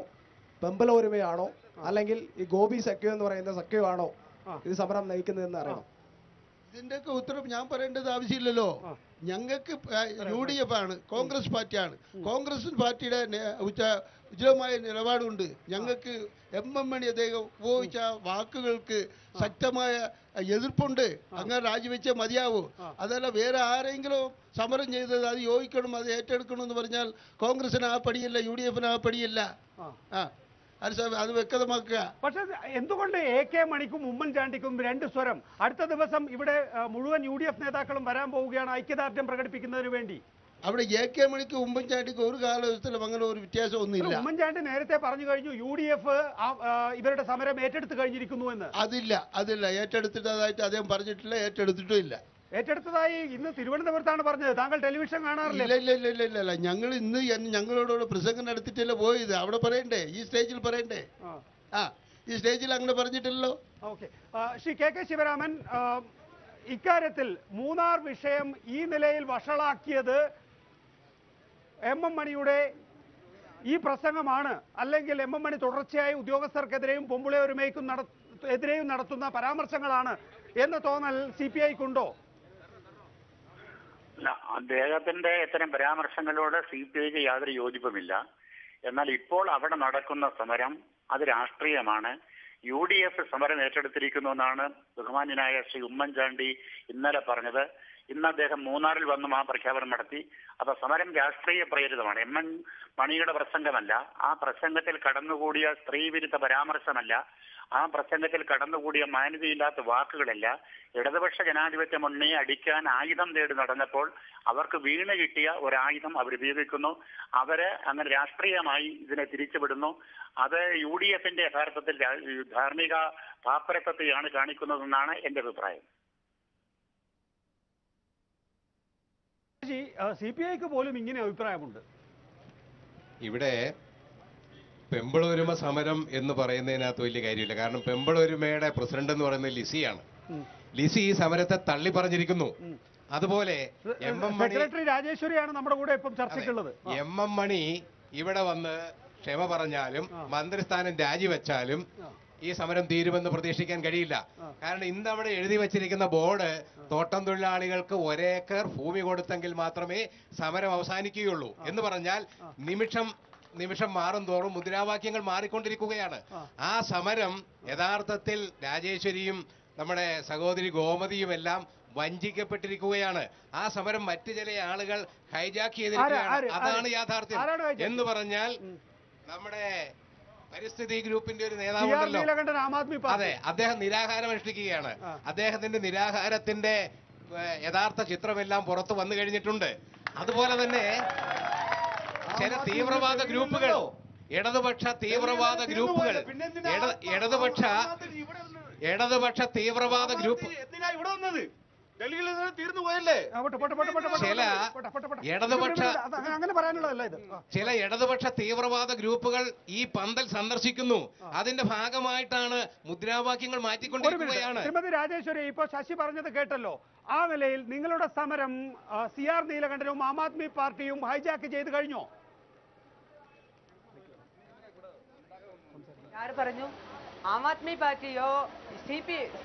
പെമ്പല ഒരുമയാണോ, അല്ലെങ്കിൽ ഈ ഗോപി സഖ്യം എന്ന് പറയുന്ന സഖ്യമാണോ ഇത് സമരം നയിക്കുന്നതെന്ന് അറിയണം. ഇതിന്റെയൊക്കെ ഉത്തരം ഞാൻ പറയേണ്ടത് ആവശ്യമില്ലല്ലോ. ഞങ്ങൾക്ക് UDF ആണ്, കോൺഗ്രസ് പാർട്ടിയാണ്. കോൺഗ്രസ് പാർട്ടിയുടെ ഉചിതമായ നിലപാടുണ്ട്. ഞങ്ങൾക്ക് MM മണി അദ്ദേഹം ഉപയോഗിച്ച വാക്കുകൾക്ക് ശക്തമായ എതിർപ്പുണ്ട്. അങ്ങനെ രാജിവെച്ചേ മതിയാവൂ. അതല്ല വേറെ ആരെങ്കിലും സമരം ചെയ്തത് അത് യോജിക്കണം, അത് ഏറ്റെടുക്കണം എന്ന് പറഞ്ഞാൽ കോൺഗ്രസിന് ആ പടിയില്ല, UDFന് ആ പടിയില്ല. അത് വ്യക്തമാക്കുക. പക്ഷെ എന്തുകൊണ്ട് AK മണിക്കും ഉമ്മൻചാണ്ടിക്കും 2 സ്വരം? അടുത്ത ദിവസം ഇവിടെ മുഴുവൻ UDF നേതാക്കളും വരാൻ പോവുകയാണ് ഐക്യദാർഢ്യം പ്രകടിപ്പിക്കുന്നതിന് വേണ്ടി. അവിടെ AK മണിക്കും ഉമ്മൻചാണ്ടിക്കും ഒരു കാലഘട്ടത്തിലും അങ്ങനെ ഒരു വ്യത്യാസമൊന്നുമില്ല. ഉമ്മൻചാണ്ടി നേരത്തെ പറഞ്ഞു കഴിഞ്ഞു UDF ഇവരുടെ സമരം ഏറ്റെടുത്ത് കഴിഞ്ഞിരിക്കുന്നു എന്ന്. അതില്ല ഏറ്റെടുത്തിട്ടതായിട്ട് അദ്ദേഹം പറഞ്ഞിട്ടില്ല, ഏറ്റെടുത്തിട്ടും ഇല്ല. ഏറ്റെടുത്തതായി ഇന്ന് തിരുവനന്തപുരത്താണ് പറഞ്ഞത്. താങ്കൾ ടെലിവിഷൻ കാണാറില്ല? ഇല്ല. ഞങ്ങൾ ഇന്ന് ഞങ്ങളോട് പ്രസംഗം നടത്തിയിട്ടല്ലേ പോയത്. അവിടെ പറയണ്ടേ? ഈ സ്റ്റേജിൽ പറയണ്ടേ? ഈ സ്റ്റേജിൽ അങ്ങനെ പറഞ്ഞിട്ടില്ലല്ലോ. ഓക്കെ. ശ്രീ KK ശിവരാമൻ, ഇക്കാര്യത്തിൽ മൂന്നാർ വിഷയം ഈ നിലയിൽ വഷളാക്കിയത് MM മണിയുടെ ഈ പ്രസംഗമാണ്, അല്ലെങ്കിൽ MM മണി തുടർച്ചയായി ഉദ്യോഗസ്ഥർക്കെതിരെയും പൊമ്പുളെ ഒരുമയ്ക്കും എതിരെയും നടത്തുന്ന പരാമർശങ്ങളാണ് എന്ന തോന്നൽ CPIക്കുണ്ടോ? അദ്ദേഹത്തിന്റെ ഇത്തരം പരാമർശങ്ങളോട് CPIക്ക് യാതൊരു യോജിപ്പുമില്ല. എന്നാൽ ഇപ്പോൾ അവിടെ നടക്കുന്ന സമരം അത് രാഷ്ട്രീയമാണ്. UDF സമരം ഏറ്റെടുത്തിരിക്കുന്നു എന്നാണ് ബഹുമാന്യനായ ശ്രീ ഉമ്മൻചാണ്ടി ഇന്നലെ പറഞ്ഞത്. ഇന്ന് അദ്ദേഹം മൂന്നാറിൽ വന്നും ആ പ്രഖ്യാപനം നടത്തി. അപ്പൊ സമരം രാഷ്ട്രീയ പ്രേരിതമാണ്. MM മണിയുടെ പ്രസംഗമല്ല, ആ പ്രസംഗത്തിൽ കടന്നുകൂടിയ സ്ത്രീവിരുദ്ധ പരാമർശമല്ല, ആ പ്രസംഗത്തിൽ കടന്നുകൂടിയ മാന്യതയില്ലാത്ത വാക്കുകളല്ല. ഇടതുപക്ഷ ജനാധിപത്യ മുന്നണിയെ അടിക്കാൻ ആയുധം തേടി നടന്നപ്പോൾ അവർക്ക് വീണ് കിട്ടിയ ഒരായുധം അവർ ഉപയോഗിക്കുന്നു. അവര് അങ്ങനെ രാഷ്ട്രീയമായി ഇതിനെ തിരിച്ചുവിടുന്നു. അത് UDFന്റെ യഥാർത്ഥത്തിൽ ധാർമ്മിക പാപ്പരത്വത്തെയാണ് കാണിക്കുന്നതെന്നാണ് എന്റെ അഭിപ്രായം. CPIക്ക് പോലും ഇങ്ങനെ അഭിപ്രായമുണ്ട്. ഇവിടെ പെമ്പിളൊരുമ സമരം എന്ന് പറയുന്നതിനകത്ത് വലിയ കാര്യമില്ല. കാരണം പെമ്പിളൊരുമയുടെ പ്രസിഡന്റ് എന്ന് പറയുന്നത് ലിസിയാണ്. ലിസി ഈ സമരത്തെ തള്ളി പറഞ്ഞിരിക്കുന്നു. അതുപോലെ സെക്രട്ടറി രാജേശ്വരിയാണ് നമ്മുടെ കൂടെ ഇപ്പം ചർച്ചയ്ക്കുള്ളത്. MM മണി ഇവിടെ വന്ന് ക്ഷമ പറഞ്ഞാലും മന്ത്രിസ്ഥാനം രാജിവെച്ചാലും ഈ സമരം തീരുമെന്ന് പ്രതീക്ഷിക്കാൻ കഴിയില്ല. കാരണം ഇന്ന് അവിടെ എഴുതി വച്ചിരിക്കുന്ന ബോർഡ് തോട്ടം തൊഴിലാളികൾക്ക് 1 ഏക്കർ ഭൂമി കൊടുത്തെങ്കിൽ മാത്രമേ സമരം അവസാനിക്കുകയുള്ളൂ എന്ന് പറഞ്ഞാൽ നിമിഷം മാറും തോറും മുദ്രാവാക്യങ്ങൾ മാറിക്കൊണ്ടിരിക്കുകയാണ്. ആ സമരം യഥാർത്ഥത്തിൽ രാജേശ്വരിയും നമ്മുടെ സഹോദരി ഗോമതിയും എല്ലാം വഞ്ചിക്കപ്പെട്ടിരിക്കുകയാണ്. ആ സമരം മറ്റു ചില ആളുകൾ ഹൈജാക്ക് ചെയ്തിരിക്കുകയാണ്. അതാണ് യാഥാർത്ഥ്യം. എന്ന് പറഞ്ഞാൽ നമ്മുടെ പരിസ്ഥിതി ഗ്രൂപ്പിന്റെ ഒരു നേതാവുണ്ടല്ലോ, അതെ, അദ്ദേഹം നിരാഹാരം അനുഷ്ഠിക്കുകയാണ്. അദ്ദേഹത്തിന്റെ നിരാഹാരത്തിന്റെ യഥാർത്ഥ ചിത്രമെല്ലാം പുറത്തു വന്നു കഴിഞ്ഞിട്ടുണ്ട്. അതുപോലെ തന്നെ ചില തീവ്രവാദ ഗ്രൂപ്പുകൾ, ഇടതുപക്ഷ തീവ്രവാദ ഗ്രൂപ്പുകൾ, ഇടതുപക്ഷ തീവ്രവാദ ഗ്രൂപ്പ് ചില ഇടതുപക്ഷ തീവ്രവാദ ഗ്രൂപ്പുകൾ ഈ പന്തൽ സന്ദർശിക്കുന്നു. അതിന്റെ ഭാഗമായിട്ടാണ് മുദ്രാവാക്യങ്ങൾ മാറ്റിക്കൊണ്ടിരിക്കുകയാണ്. ശ്രീമതി രാജേശ്വരി, ഇപ്പൊ ശശി പറഞ്ഞത് കേട്ടല്ലോ. ആ നിലയിൽ നിങ്ങളുടെ സമരം CR നീലകണ്ഠനും ആം ആദ്മി പാർട്ടിയും ഹൈജാക്ക് ചെയ്ത് കഴിഞ്ഞോ? ആര് പറഞ്ഞു? ആം ആദ്മി പാർട്ടിയോ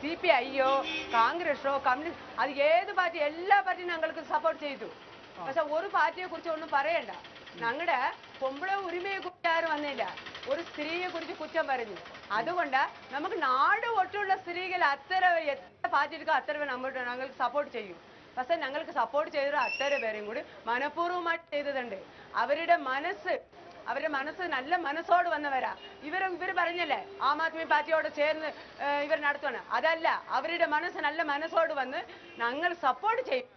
CPI-യോ കോൺഗ്രസോ കമ്മ്യൂണിസ്റ്റ്, അത് ഏത് പാർട്ടി, എല്ലാ പാർട്ടിയും ഞങ്ങൾക്ക് സപ്പോർട്ട് ചെയ്തു. പക്ഷെ ഒരു പാർട്ടിയെ കുറിച്ച് ഒന്നും പറയണ്ട. ഞങ്ങളുടെ പൊമ്പള ഉരിമയെ കുറിച്ച് ആരും വന്നില്ല. ഒരു സ്ത്രീയെ കുറിച്ച് കുറ്റം പറഞ്ഞു. അതുകൊണ്ട് നമുക്ക് നാട് ഒട്ടുള്ള സ്ത്രീകൾ എത്ര പാർട്ടികൾക്ക് അത്ര ഞങ്ങൾക്ക് സപ്പോർട്ട് ചെയ്യും. പക്ഷെ ഞങ്ങൾക്ക് സപ്പോർട്ട് ചെയ്ത അത്ര പേരെയും കൂടി മനഃപൂർവ്വമായിട്ട് ചെയ്തതുണ്ട്. അവരുടെ മനസ്സ് നല്ല മനസ്സോട് വന്നവരാ. ഇവർ പറഞ്ഞല്ലേ ആം ആദ്മി പാർട്ടിയോട് ചേർന്ന് ഇവർ നടത്തുവാണ്. അതല്ല, അവരുടെ മനസ്സ് നല്ല മനസ്സോട് വന്ന് ഞങ്ങൾ സപ്പോർട്ട് ചെയ്യും.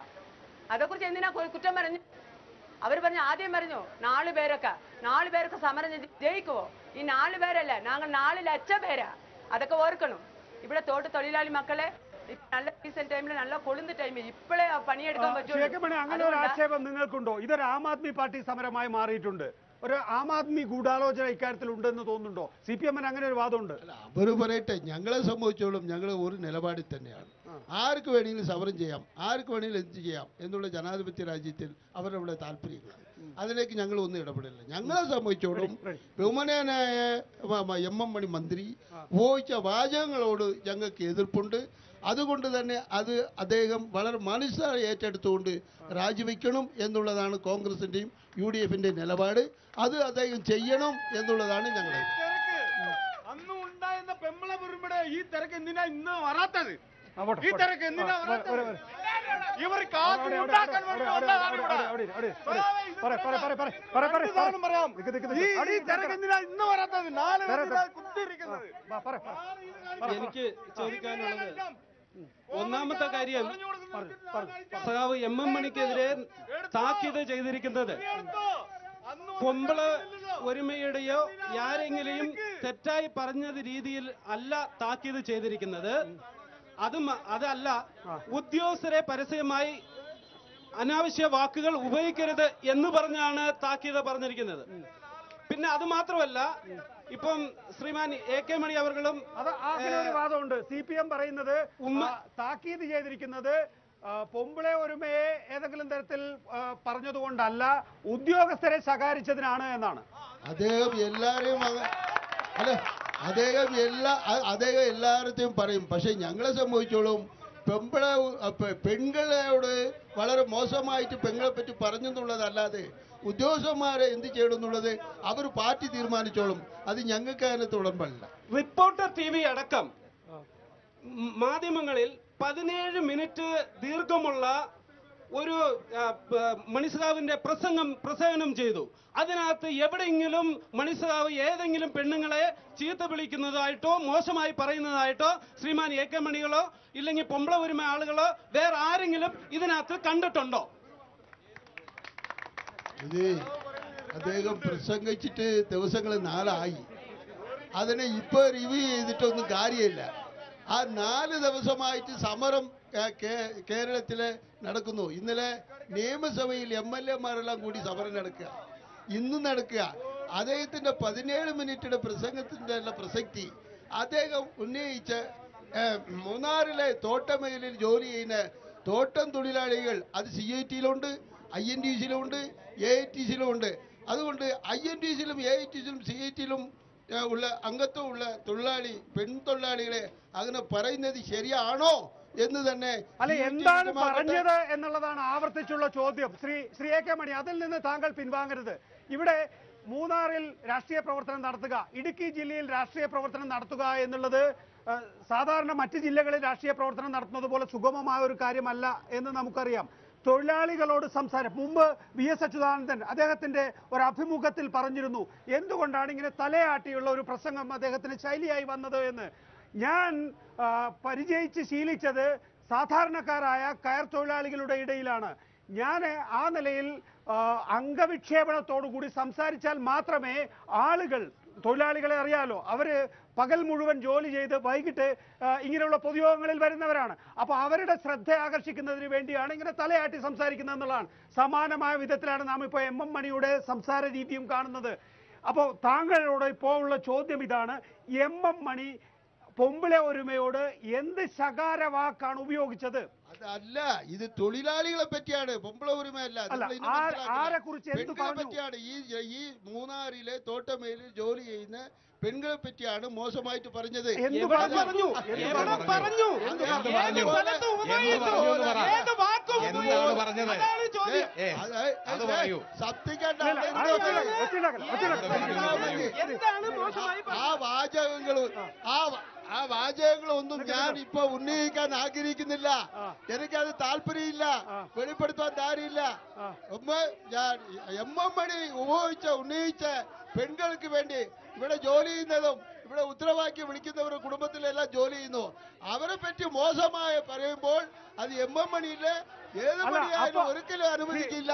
അതേക്കുറിച്ച് എന്തിനാ കുറ്റം പറഞ്ഞു? അവർ പറഞ്ഞു, ആദ്യം പറഞ്ഞു 4 പേരൊക്കെ സമരം ജയിക്കുവോ? ഈ 4 പേരല്ല, ഞങ്ങൾ 4 ലക്ഷം പേരാ. അതൊക്കെ ഓർക്കണം. ഇവിടെ തൊഴിലാളി മക്കളെ നല്ല സീസൺ ടൈമിൽ, നല്ല കൊളുന്ന ടൈമിൽ ഇപ്പോഴേ പണിയെടുക്കാൻ പറ്റും. അങ്ങനെ ഒരു ആക്ഷേപം നിങ്ങൾക്കുണ്ടോ? ഇതൊരു ആം ആദ്മി പാർട്ടി സമരമായി മാറിയിട്ടുണ്ട്. ഒരു ആം ആദ്മി ഗൂഢാലോചന ഇക്കാര്യത്തിൽ ഉണ്ടെന്ന് തോന്നുന്നുണ്ടോ? CPM അങ്ങനെ ഒരു വാദമുണ്ട്. അവര് പറയട്ടെ, ഞങ്ങളെ സംബന്ധിച്ചോളം ഞങ്ങൾ ഒരു നിലപാടിൽ തന്നെയാണ്. ആർക്ക് വേണമെങ്കിലും സമരം ചെയ്യാം, ആർക്ക് വേണമെങ്കിലും എന്ത് ചെയ്യാം എന്നുള്ള ജനാധിപത്യ രാജ്യത്തിൽ അവരവിടെ താല്പര്യങ്ങളാണ്. അതിലേക്ക് ഞങ്ങൾ ഒന്നും ഇടപെടില്ല. ഞങ്ങളെ സംബന്ധിച്ചോളം ബഹുമാനായ MM മണി മന്ത്രി ഉപയോഗിച്ച വാചകങ്ങളോട് ഞങ്ങൾക്ക് എതിർപ്പുണ്ട്. അതുകൊണ്ട് തന്നെ അദ്ദേഹം വളരെ മനസ്സായി ഏറ്റെടുത്തുകൊണ്ട് രാജിവെക്കണം എന്നുള്ളതാണ് കോൺഗ്രസിന്റെയും UDF-ന്റെയും നിലപാട്. അത് അദ്ദേഹം ചെയ്യണം എന്നുള്ളതാണ് ഞങ്ങളുടെ. അന്ന് ഉണ്ടായിരുന്ന പെമ്പള പെരുമ്പടെ ഈ തിരക്ക് എന്തിനാ ഇന്ന് വരാത്തത്? ഈ തിരക്ക് എന്തിനാ വരാത്തത്? ഇവർ ഇന്ന് വരാത്തത്? എനിക്ക് ചോദിക്കാനുള്ളത്, ഒന്നാമത്തെ കാര്യം, സഖാവ് MM മണിക്കെതിരെ താക്കീത് ചെയ്തിരിക്കുന്നത് പൊമ്പള ഒരുമയുടെയോ ആരെങ്കിലും തെറ്റായി പറഞ്ഞത് രീതിയിൽ അല്ല താക്കീത് ചെയ്തിരിക്കുന്നത്. അതല്ല, ഉദ്യോഗസ്ഥരെ പരസ്യമായി അനാവശ്യ വാക്കുകൾ ഉപയോഗിക്കരുത് എന്ന് പറഞ്ഞാണ് താക്കീത് പറഞ്ഞിരിക്കുന്നത്. പിന്നെ അത് മാത്രമല്ല, ഇപ്പം ശ്രീമാൻ AK മണി അവർകളും ഒരു വാദമുണ്ട്. CPM പറയുന്നത് താക്കീത് ചെയ്തിരിക്കുന്നത് പൊമ്പിളെ ഒരുമയെ ഏതെങ്കിലും തരത്തിൽ പറഞ്ഞതുകൊണ്ടല്ല, ഉദ്യോഗസ്ഥരെ ശകാരിച്ചതിനാണ് എന്നാണ്. അദ്ദേഹം എല്ലാവരെയും പറയും. പക്ഷെ ഞങ്ങളെ സംബന്ധിച്ചോളം പെൺകളോട് വളരെ മോശമായിട്ട് പെങ്ങളെ പറ്റി പറഞ്ഞെന്നുള്ളതല്ലാതെ ഉദ്യോഗസ്ഥന്മാരെ എന്ത് ചെയ്യണം എന്നുള്ളത് അവർ പാർട്ടി തീരുമാനിച്ചോളും. അത് ഞങ്ങൾക്ക് അതിനെ തുടർബല്ല. റിപ്പോർട്ടർ TV അടക്കം മാധ്യമങ്ങളിൽ 17 മിനിറ്റ് ദീർഘമുള്ള ഒരു മണിസഖാവിന്റെ പ്രസംഗം ചെയ്തു. അതിനകത്ത് എവിടെയെങ്കിലും മണിസഖാവ് ഏതെങ്കിലും പെണ്ണുങ്ങളെ ചീത്ത വിളിക്കുന്നതായിട്ടോ മോശമായി പറയുന്നതായിട്ടോ ശ്രീമാൻ AK മണികളോ ഇല്ലെങ്കിൽ പൊമ്പള ഒരുമ ആളുകളോ വേറെ ആരെങ്കിലും ഇതിനകത്ത് കണ്ടിട്ടുണ്ടോ? ഇത് അദ്ദേഹം പ്രസംഗിച്ചിട്ട് ദിവസങ്ങൾ 4 ആയി. അതിനെ ഇപ്പൊ റിവ്യൂ ചെയ്തിട്ടൊന്നും കാര്യമില്ല. ആ 4 ദിവസമായിട്ട് സമരം കേരളത്തില് നടക്കുന്നു. ഇന്നലെ നിയമസഭയിൽ MLA-മാരെല്ലാം കൂടി സമരം നടക്കുക, ഇന്നും നടക്കുക. അദ്ദേഹത്തിന്റെ 17 മിനിറ്റിന്റെ പ്രസംഗത്തിന്റെ പ്രസക്തി അദ്ദേഹം ഉന്നയിച്ച മൂന്നാറിലെ തോട്ടമേഖലയിൽ ജോലി ചെയ്യുന്ന തോട്ടം തൊഴിലാളികൾ അത് CIT-യിലുണ്ട്, INTC-യിലുണ്ട്, AITC-യിലുമുണ്ട്. അതുകൊണ്ട് INTC-യിലും AITC-യിലും CIT-യിലും ഉള്ള അംഗത്വമുള്ള പെൺതൊഴിലാളികളെ അങ്ങനെ പറയുന്നത് ശരിയാണോ എന്ന് തന്നെ. അല്ല, എന്താണ് പറഞ്ഞത് എന്നുള്ളതാണ് ആവർത്തിച്ചുള്ള ചോദ്യം. ശ്രീ AK മണി, അതിൽ നിന്ന് താങ്കൾ പിൻവാങ്ങരുത്. ഇവിടെ മൂന്നാറിൽ രാഷ്ട്രീയ പ്രവർത്തനം നടത്തുക, ഇടുക്കി ജില്ലയിൽ രാഷ്ട്രീയ പ്രവർത്തനം നടത്തുക എന്നുള്ളത് സാധാരണ മറ്റ് ജില്ലകളിൽ രാഷ്ട്രീയ പ്രവർത്തനം നടത്തുന്നത് പോലെ സുഗമമായ ഒരു കാര്യമല്ല എന്ന് നമുക്കറിയാം. തൊഴിലാളികളോട് മുമ്പ് VS അച്യുതാനന്ദൻ അദ്ദേഹത്തിന്റെ ഒരു അഭിമുഖത്തിൽ പറഞ്ഞിരുന്നു, എന്തുകൊണ്ടാണ് ഇങ്ങനെ തലയാട്ടിയുള്ള ഒരു പ്രസംഗം അദ്ദേഹത്തിന് ശൈലിയായി വന്നത് എന്ന്. ഞാൻ പരിചയിച്ച് ശീലിച്ചത് സാധാരണക്കാരായ കയർ തൊഴിലാളികളുടെ ഇടയിലാണ്. ഞാൻ ആ നിലയിൽ അംഗവിക്ഷേപണത്തോടുകൂടി സംസാരിച്ചാൽ മാത്രമേ ആളുകൾ, തൊഴിലാളികളെ അറിയാലോ, അവര് പകൽ മുഴുവൻ ജോലി ചെയ്ത് വൈകിട്ട് ഇങ്ങനെയുള്ള പൊതുയോഗങ്ങളിൽ വരുന്നവരാണ്. അപ്പോൾ അവരുടെ ശ്രദ്ധ ആകർഷിക്കുന്നതിന് വേണ്ടിയാണ് ഇങ്ങനെ തലയാട്ടി സംസാരിക്കുന്നത് എന്നുള്ളതാണ്. സമാനമായ വിധത്തിലാണ് നാം ഇപ്പോൾ MM മണിയുടെ സംസാര രീതിയും കാണുന്നത്. അപ്പോൾ താങ്കളോട് ഇപ്പോൾ ഉള്ള ചോദ്യം ഇതാണ്, MM മണി പൊമ്പിള ഒരുമയോട് എന്ത് ശകാര വാക്കാണ് ഉപയോഗിച്ചത്? അതല്ല, ഇത് തൊഴിലാളികളെ പറ്റിയാണ്, പൊമ്പിള ഒരുമയല്ല. ആരെ കുറിച്ച് എന്ത് പറ്റിയാണ്? ഈ മൂന്നാറിലെ തോട്ടമേലിൽ ജോലി ചെയ്യുന്ന പെൺകളെ പറ്റിയാണ് മോശമായിട്ട് പറഞ്ഞത്. ആ വാചകങ്ങളൊന്നും ഞാൻ ഇപ്പൊ ഉന്നയിക്കാൻ ആഗ്രഹിക്കുന്നില്ല. എനിക്കത് താല്പര്യമില്ല, വെളിപ്പെടുത്താൻ കാര്യമില്ല. ഞാൻ MM മണി ഉന്നയിച്ച പെൺകൾക്ക് വേണ്ടി ഇവിടെ ജോലി ചെയ്യുന്നതും ഇവിടെ ഉത്തരവാക്യം വിളിക്കുന്നവരുടെ കുടുംബത്തിലെല്ലാം ജോലി ചെയ്യുന്നു. അവരെ പറ്റി മോശമായ പറയുമ്പോൾ അത് MM മണിയിലെ ഏത് മണിയായാലും ഒരിക്കലും അനുവദിക്കില്ല.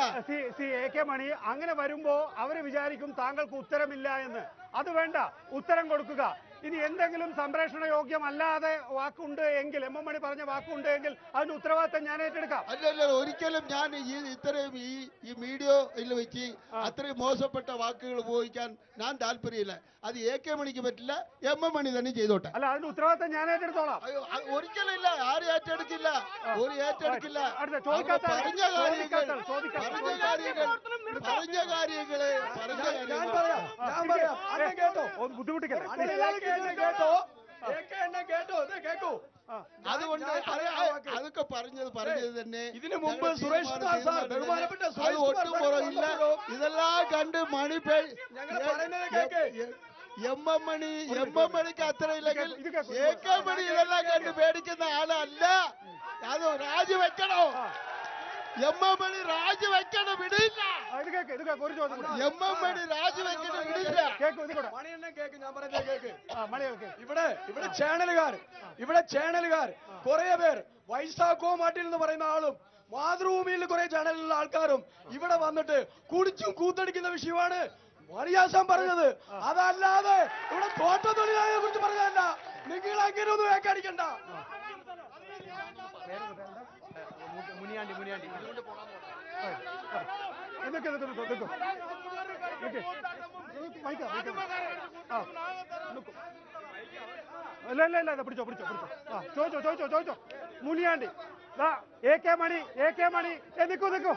AK മണി അങ്ങനെ വരുമ്പോ അവര് വിചാരിക്കും താങ്കൾക്ക് ഉത്തരമില്ല എന്ന്. അത് വേണ്ട, ഉത്തരം കൊടുക്കുക. ഇനി എന്തെങ്കിലും സംപ്രേഷണ യോഗ്യമല്ലാതെ വാക്കുണ്ട് എങ്കിൽ, MM മണി പറഞ്ഞ വാക്കുണ്ട് എങ്കിൽ അതിന് ഉത്തരവാദിത്തം ഞാൻ ഏറ്റെടുക്കാം. അല്ലല്ല, ഒരിക്കലും ഞാൻ ഇത്രയും ഈ മീഡിയയിൽ വെച്ച് അത്രയും മോശപ്പെട്ട വാക്കുകൾ ഉപയോഗിക്കാൻ ഞാൻ താല്പര്യമില്ല. അത് AK മണിക്ക് പറ്റില്ല, MM മണി തന്നെ ചെയ്തോട്ടെ. അല്ല, അതിന് ഉത്തരവാദിത്തം ഞാൻ ഏറ്റെടുത്തോളാം. ഒരിക്കലും ഇല്ല, ആരും ഏറ്റെടുക്കില്ല, ഒരു ഏറ്റെടുക്കില്ല. പറഞ്ഞ കാര്യങ്ങള് അതുകൊണ്ട് അതൊക്കെ പറഞ്ഞത് തന്നെ. ഇതിനു മുമ്പ് സുരേഷ് ഒട്ടും കുറവില്ല. ഇതെല്ലാം കണ്ട് MM മണിക്ക് അത്ര ഇല്ലെങ്കിൽ AK മണി ഇതെല്ലാം കണ്ട് പേടിക്കുന്ന ആളല്ല. അത് രാജിവെക്കണോ? MM മണി രാജിവെക്കണം, വിടില്ല. MM മണി രാജിവെക്കണം, വിടില്ല. ഇവിടെ ചാനലുകാർ കുറെ പേർ, വൈസാഖോ മാട്ടിൽ എന്ന് പറയുന്ന ആളും മാതൃഭൂമിയിൽ കുറെ ചാനലിലുള്ള ആൾക്കാരും ഇവിടെ വന്നിട്ട് കുടിച്ചും കൂത്തടിക്കുന്ന വിഷയമാണ് മണിയാശാൻ പറഞ്ഞത്. അതല്ലാതെ ഇവിടെ തോട്ടത്തൊഴിലാളികളെ കുറിച്ച് പറഞ്ഞതല്ല. നിങ്ങൾ അങ്ങനെ ഒന്നും ഏക്കടിക്കണ്ട. മുനിയാണ്ടി പിടിച്ചോ. മുനിയാണ്ടി AK മണി നിൽക്കൂ.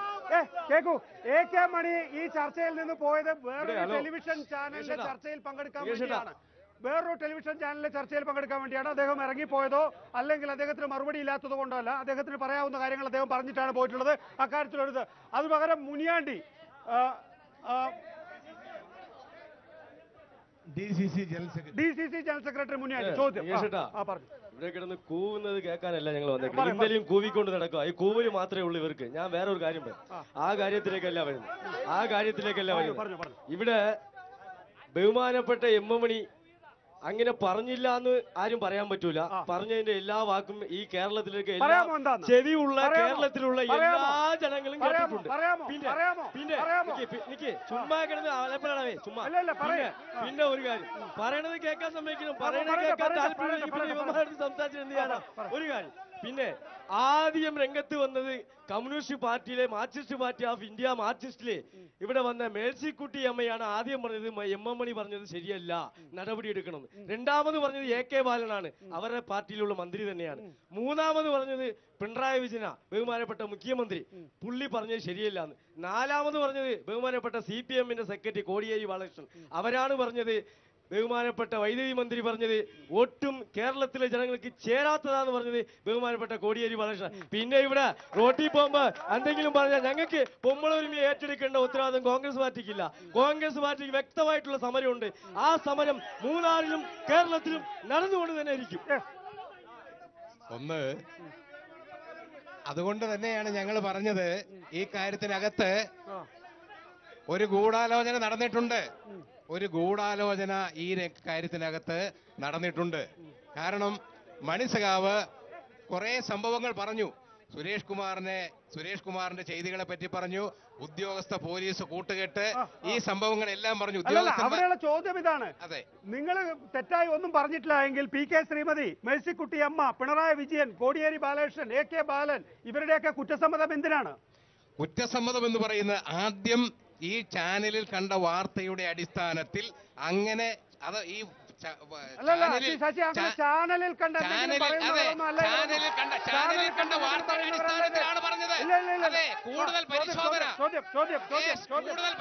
കേക്കൂ, AK മണി ഈ ചർച്ചയിൽ നിന്ന് പോയത് വേറൊരു ടെലിവിഷൻ ചാനലിലെ ചർച്ചയിൽ പങ്കെടുക്കാൻ വേണ്ടിയാണ്. അദ്ദേഹം ഇറങ്ങിപ്പോയതോ അല്ലെങ്കിൽ അദ്ദേഹത്തിന് മറുപടി ഇല്ലാത്തത് കൊണ്ടല്ല, അദ്ദേഹത്തിന് പറയാവുന്ന കാര്യങ്ങൾ അദ്ദേഹം പറഞ്ഞിട്ടാണ് പോയിട്ടുള്ളത്. അക്കാര്യത്തിലൊരുത്. അത് പകരം Muniyandi DCC general secretary Muniyandi ചോദ്യം ഇവിടെ കിടന്ന് കൂവുന്നത് കേൾക്കാനല്ല ഞങ്ങൾ വന്നേക്കുന്നത്. ഇന്നലെയും കൂവിക്കൊണ്ട് നടക്കുക. ഈ കൂവല് മാത്രമേ ഉള്ളൂ ഇവർക്ക്. ഞാൻ വേറെ ഒരു കാര്യം പറയും. ആ കാര്യത്തിലേക്കല്ല വരുന്നത്. ഇവിടെ ബഹുമാനപ്പെട്ട MM മണി അങ്ങനെ പറഞ്ഞില്ല എന്ന് ആരും പറയാൻ പറ്റൂല. പറഞ്ഞതിന്റെ എല്ലാ വാക്കും ഈ കേരളത്തിലേക്ക് ചെവിയുള്ള കേരളത്തിലുള്ള എല്ലാ ജനങ്ങളും കേട്ടിട്ടുണ്ട്. പിന്നെ ചുമ്മാ കിടന്ന് ആലപ്പുഴ ചുമ്മാ. പിന്നെ ഒരു കാര്യം പറയണത് കേൾക്കാൻ സമ്മതിക്കണം, പറയണത് കേൾക്കാൻ താല്പര്യം സംസാരിച്ചിട്ട് എന്ത് ചെയ്യാനാ ഒരു കാര്യം. പിന്നെ ആദ്യം രംഗത്ത് വന്നത് കമ്മ്യൂണിസ്റ്റ് പാർട്ടിയിലെ മാർക്സിസ്റ്റ് പാർട്ടി ഓഫ് ഇന്ത്യ മാർക്സിസ്റ്റിലെ ഇവിടെ വന്ന മേഴ്സിക്കുട്ടി അമ്മയാണ് ആദ്യം പറഞ്ഞത് MM മണി പറഞ്ഞത് ശരിയല്ല, നടപടി എടുക്കണം. രണ്ടാമത് പറഞ്ഞത് AK ബാലനാണ്, അവരുടെ പാർട്ടിയിലുള്ള മന്ത്രി തന്നെയാണ്. മൂന്നാമത് പറഞ്ഞത് പിണറായി വിജയന, ബഹുമാനപ്പെട്ട മുഖ്യമന്ത്രി, പുള്ളി പറഞ്ഞത് ശരിയല്ല എന്ന്. നാലാമത് പറഞ്ഞത് ബഹുമാനപ്പെട്ട CPM-ന്റെ സെക്രട്ടറി കോടിയേരി ബാലകൃഷ്ണൻ, അവരാണ് പറഞ്ഞത് ബഹുമാനപ്പെട്ട വൈദ്യുതി മന്ത്രി പറഞ്ഞത് ഒട്ടും കേരളത്തിലെ ജനങ്ങൾക്ക് ചേരാത്തതാന്ന് പറഞ്ഞത് ബഹുമാനപ്പെട്ട കോടിയേരി ബാലകൃഷ്ണൻ. പിന്നെ ഇവിടെ റോട്ടി പോകുമ്പോ എന്തെങ്കിലും പറഞ്ഞാൽ ഞങ്ങൾക്ക് പൊമ്മളൊരുമയെ ഏറ്റെടുക്കേണ്ട ഉത്തരവാദിത്വം കോൺഗ്രസ് പാർട്ടിക്കില്ല. കോൺഗ്രസ് പാർട്ടിക്ക് വ്യക്തമായിട്ടുള്ള സമരമുണ്ട്. ആ സമരം മൂന്നാറിലും കേരളത്തിലും നടന്നുകൊണ്ട് തന്നെ ഇരിക്കും. അതുകൊണ്ട് തന്നെയാണ് ഞങ്ങൾ പറഞ്ഞത് ഈ കാര്യത്തിനകത്ത് ഒരു ഗൂഢാലോചന നടന്നിട്ടുണ്ട്. ഈ കാര്യത്തിനകത്ത് നടന്നിട്ടുണ്ട്. കാരണം മണിസഖാവ് കുറെ സംഭവങ്ങൾ പറഞ്ഞു. സുരേഷ് കുമാറിന്റെ ചെയ്തികളെ പറ്റി പറഞ്ഞു. ഉദ്യോഗസ്ഥ പോലീസ് കൂട്ടുകെട്ട്, ഈ സംഭവങ്ങളെല്ലാം പറഞ്ഞു. അവിടെയുള്ള ചോദ്യം ഇതാണ്, നിങ്ങൾ തെറ്റായി ഒന്നും പറഞ്ഞിട്ടില്ല എങ്കിൽ PK ശ്രീമതി, മേഴ്സിക്കുട്ടി അമ്മ, പിണറായി വിജയൻ, കോടിയേരി ബാലകൃഷ്ണൻ, AK ബാലൻ ഇവരുടെയൊക്കെ കുറ്റസമ്മതം എന്തിനാണ്? കുറ്റസമ്മതം എന്ന് പറയുന്നത് ആദ്യം ഈ ചാനലിൽ കണ്ട വാർത്തയുടെ അടിസ്ഥാനത്തിൽ അങ്ങനെ ഈ ചാനലിൽ കണ്ട വാർത്തയുടെ അടിസ്ഥാനത്തിലാണ് പറഞ്ഞത്. അതെ, കൂടുതൽ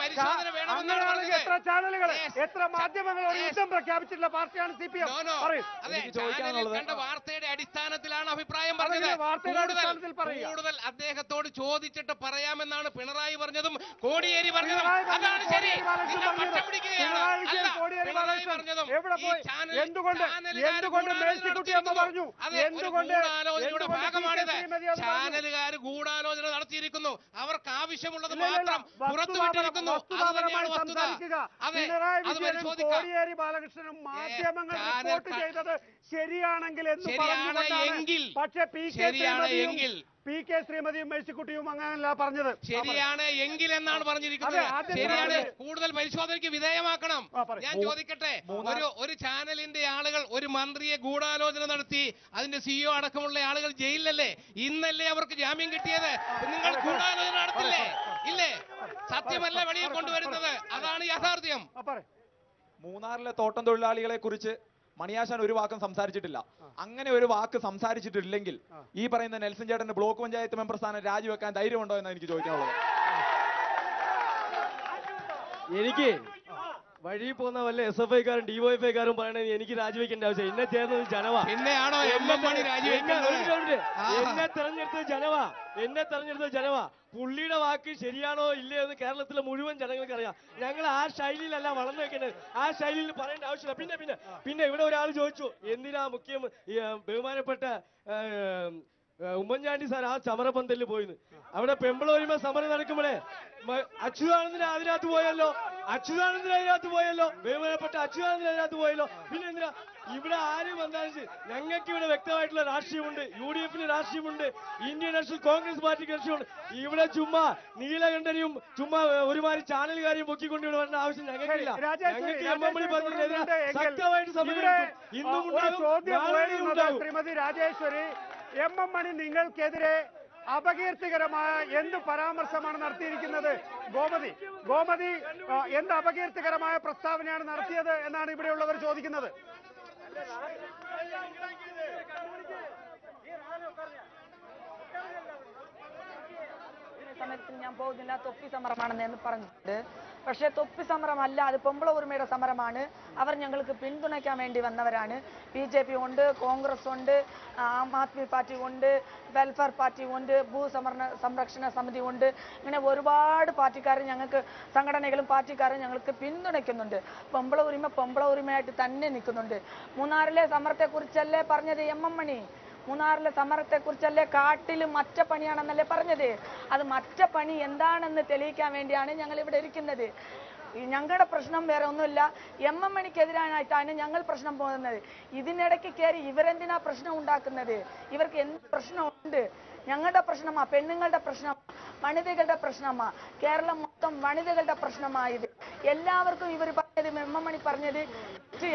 പരിശോധന വേണമെന്നാണ് പറഞ്ഞത്. എത്ര ചാനലുകൾ, എത്ര മാധ്യമങ്ങൾ ഒരു യുദ്ധം പ്രഖ്യാപിച്ചിട്ടുള്ള പാർട്ടിയാണ് CPM. അതെ, ചാനലിൽ കണ്ട വാർത്തയുടെ അടിസ്ഥാനത്തിലാണ് അഭിപ്രായം പറഞ്ഞത്. കൂടുതൽ അദ്ദേഹത്തോട് ചോദിച്ചിട്ട് പറയാമെന്നാണ് പിണറായി പറഞ്ഞതും കോടിയേരി പറഞ്ഞതും. അതാണ് ശരി. നിങ്ങൾ പട്ടം പിടിക്കുകയാണ്. ഭാഗമാണിത്. ചാനലുകാർ ഗൂഢാലോചന നടത്തിയിരിക്കുന്നു. അവർക്ക് ആവശ്യമുള്ളത് മാത്രം പുറത്തുവിട്ടിരിക്കുന്നു. അത് തന്നെയാണ് വസ്തുത. അതെ, അത് പരിശോധിക്കാം. ശരിയാണെങ്കിൽ PK ശ്രീമതിയും മേഴ്സിക്കുട്ടിയും അങ്ങനല്ല പറഞ്ഞത്. ശരിയാണ് എങ്കിൽ എന്നാണ് പറഞ്ഞിരിക്കുന്നത്. ശരിയാണ്, കൂടുതൽ പരിശോധനയ്ക്ക് വിധേയമാക്കണം. ഞാൻ ചോദിക്കട്ടെ, ഒരു ചാനലിന്റെ ആളുകൾ ഒരു മന്ത്രിയെ ഗൂഢാലോചന നടത്തി, അതിന്റെ CEO അടക്കമുള്ള ആളുകൾ ജയിലിലല്ലേ? ഇന്നല്ലേ അവർക്ക് ജാമ്യം കിട്ടിയത്? നിങ്ങൾ ഗൂഢാലോചന നടത്തില്ലേ? ഇല്ലേ? സത്യമല്ല വെളിയിൽ കൊണ്ടുവരുന്നത്. അതാണ് യാഥാർത്ഥ്യം. മൂന്നാറിലെ തോട്ടം തൊഴിലാളികളെ കുറിച്ച് മണിയാശാൻ ഒരു വാക്കും സംസാരിച്ചിട്ടില്ല. അങ്ങനെ ഒരു വാക്ക് സംസാരിച്ചിട്ടില്ലെങ്കിൽ ഈ പറയുന്ന നെൽസൺ ചേട്ടന്റെ ബ്ലോക്ക് പഞ്ചായത്ത് മെമ്പർ സ്ഥാനം രാജിവെക്കാൻ ധൈര്യമുണ്ടോ എന്നാണ് എനിക്ക് ചോദിക്കാനുള്ളത്. എനിക്ക് വഴി പോകുന്ന വല്ല SFIക്കാരും DYFIക്കാരും പറയണത് എനിക്ക് രാജിവെക്കേണ്ട ആവശ്യം. എന്നെ ചേർന്നത് ജനവാ. എന്നെ തെരഞ്ഞെടുത്തത് ജനവാ. പുള്ളിയുടെ വാക്ക് ശരിയാണോ ഇല്ലയോ എന്ന് കേരളത്തിലെ മുഴുവൻ ജനങ്ങൾക്ക് അറിയാം. ഞങ്ങൾ ആ ശൈലിയിലല്ല വളർന്നു വെക്കുന്നത്. ആ ശൈലിയിൽ പറയേണ്ട ആവശ്യമില്ല. പിന്നെ ഇവിടെ ഒരാൾ ചോദിച്ചു, എന്തിനാ ബഹുമാനപ്പെട്ട ഉമ്മൻചാണ്ടി സാർ ആ സമരപന്തലിൽ പോയിന്ന്. അവിടെ പെമ്പിളൊരുമ സമരം നടക്കുമ്പോഴേ അച്യുതാനന്ദന് അതിനകത്ത് പോയല്ലോ. ബഹുമാനപ്പെട്ട അച്യുതാനന്ദന് അതിനകത്ത് പോയല്ലോ. പിന്നെ എന്തിനാ ഇവിടെ ആരും വന്നാലും ഞങ്ങൾക്ക് ഇവിടെ വ്യക്തമായിട്ടുള്ള രാഷ്ട്രീയമുണ്ട്. UDF രാഷ്ട്രീയമുണ്ട്, ഇന്ത്യൻ നാഷണൽ കോൺഗ്രസ് പാർട്ടിക്ക് രാഷ്ട്രീയമുണ്ട്. ഇവിടെ ചുമ്മാ നീലകണ്ഠനെയും ചുമ്മാ ഒരുമാതിരി ചാനലുകാരെയും പൊക്കിക്കൊണ്ടുവിടെ വരേണ്ട ആവശ്യം ഞങ്ങൾക്കില്ല. ഞങ്ങൾക്ക് എമ്മണി പറഞ്ഞതിനെതിരെ ശക്തമായിട്ട് സമരം ഇന്നും ഉണ്ടാകും. ശ്രീമതി രാജേശ്വരി, മണി നിങ്ങൾക്കെതിരെ അപകീർത്തികരമായ എന്ത് പരാമർശമാണ് നടത്തിയിരിക്കുന്നത്? ഗോമതി എന്ത് അപകീർത്തികരമായ പ്രസ്താവനയാണ് നടത്തിയത് എന്നാണ് ഇവിടെയുള്ളവർ ചോദിക്കുന്നത്. സമരത്തിൽ ഞാൻ പോകുന്നില്ല, തൊപ്പി സമരമാണെന്ന് പറഞ്ഞിട്ടുണ്ട്. പക്ഷേ തൊപ്പി സമരമല്ല, അത് പെമ്പിള ഉரிമയുടെ സമരമാണ്. അവർ ഞങ്ങൾക്ക് പിന്തുണയ്ക്കാൻ വേണ്ടി വന്നവരാണ്. BJP ഉണ്ട്, കോൺഗ്രസ് ഉണ്ട്, ആം ആദ്മി പാർട്ടി ഉണ്ട്, വെൽഫെയർ പാർട്ടി ഉണ്ട്, സംരക്ഷണ സമിതി ഉണ്ട്. ഇങ്ങനെ ഒരുപാട് പാർട്ടിക്കാർ ഞങ്ങൾക്ക്, സംഘടനകളും പാർട്ടിക്കാരും ഞങ്ങൾക്ക് പിന്തുണയ്ക്കുന്നുണ്ട്. പെമ്പിള ഉരിമയായിട്ട് തന്നെ നിൽക്കുന്നുണ്ട്. മൂന്നാറിലെ സമരത്തെക്കുറിച്ചല്ലേ പറഞ്ഞത് മണി? മൂന്നാറിലെ സമരത്തെക്കുറിച്ചല്ലേ കാട്ടിൽ മറ്റപ്പണിയാണെന്നല്ലേ പറഞ്ഞത്? അത് മറ്റപ്പണി എന്താണെന്ന് തെളിയിക്കാൻ വേണ്ടിയാണ് ഞങ്ങൾ ഇവിടെ ഇരിക്കുന്നത്. ഞങ്ങളുടെ പ്രശ്നം വേറെ ഒന്നുമില്ല. മണിക്കെതിരായിട്ടാണ് ഞങ്ങൾ പ്രശ്നം പോകുന്നത്. ഇതിനിടയ്ക്ക് കയറി ഇവരെന്തിനാ പ്രശ്നം ഉണ്ടാക്കുന്നത്? ഇവർക്ക് എന്ത് പ്രശ്നമുണ്ട്? ഞങ്ങളുടെ പ്രശ്നമാ, പെണ്ണുങ്ങളുടെ പ്രശ്നം, വനിതകളുടെ പ്രശ്നമാ. കേരളം മൊത്തം വനിതകളുടെ പ്രശ്നമായത്. എല്ലാവർക്കും ഇവർ പറഞ്ഞത്, മണി പറഞ്ഞത്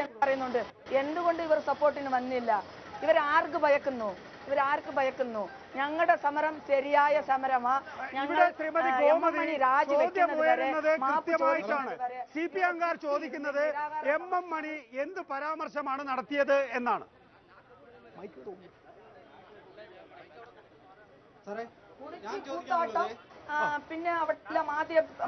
എന്ന് പറയുന്നുണ്ട്. എന്തുകൊണ്ട് ഇവർ സപ്പോർട്ടിന് വന്നില്ല? ഇവരാർക്ക് ഭയക്കുന്നു? ഞങ്ങളുടെ സമരം ശരിയായ സമരമാ. ഞങ്ങൾ CPM-കാർ ചോദിക്കുന്നത് മണി എന്ത് പരാമർശമാണ് നടത്തിയത് എന്നാണ്. പിന്നെ അവിടെയുള്ള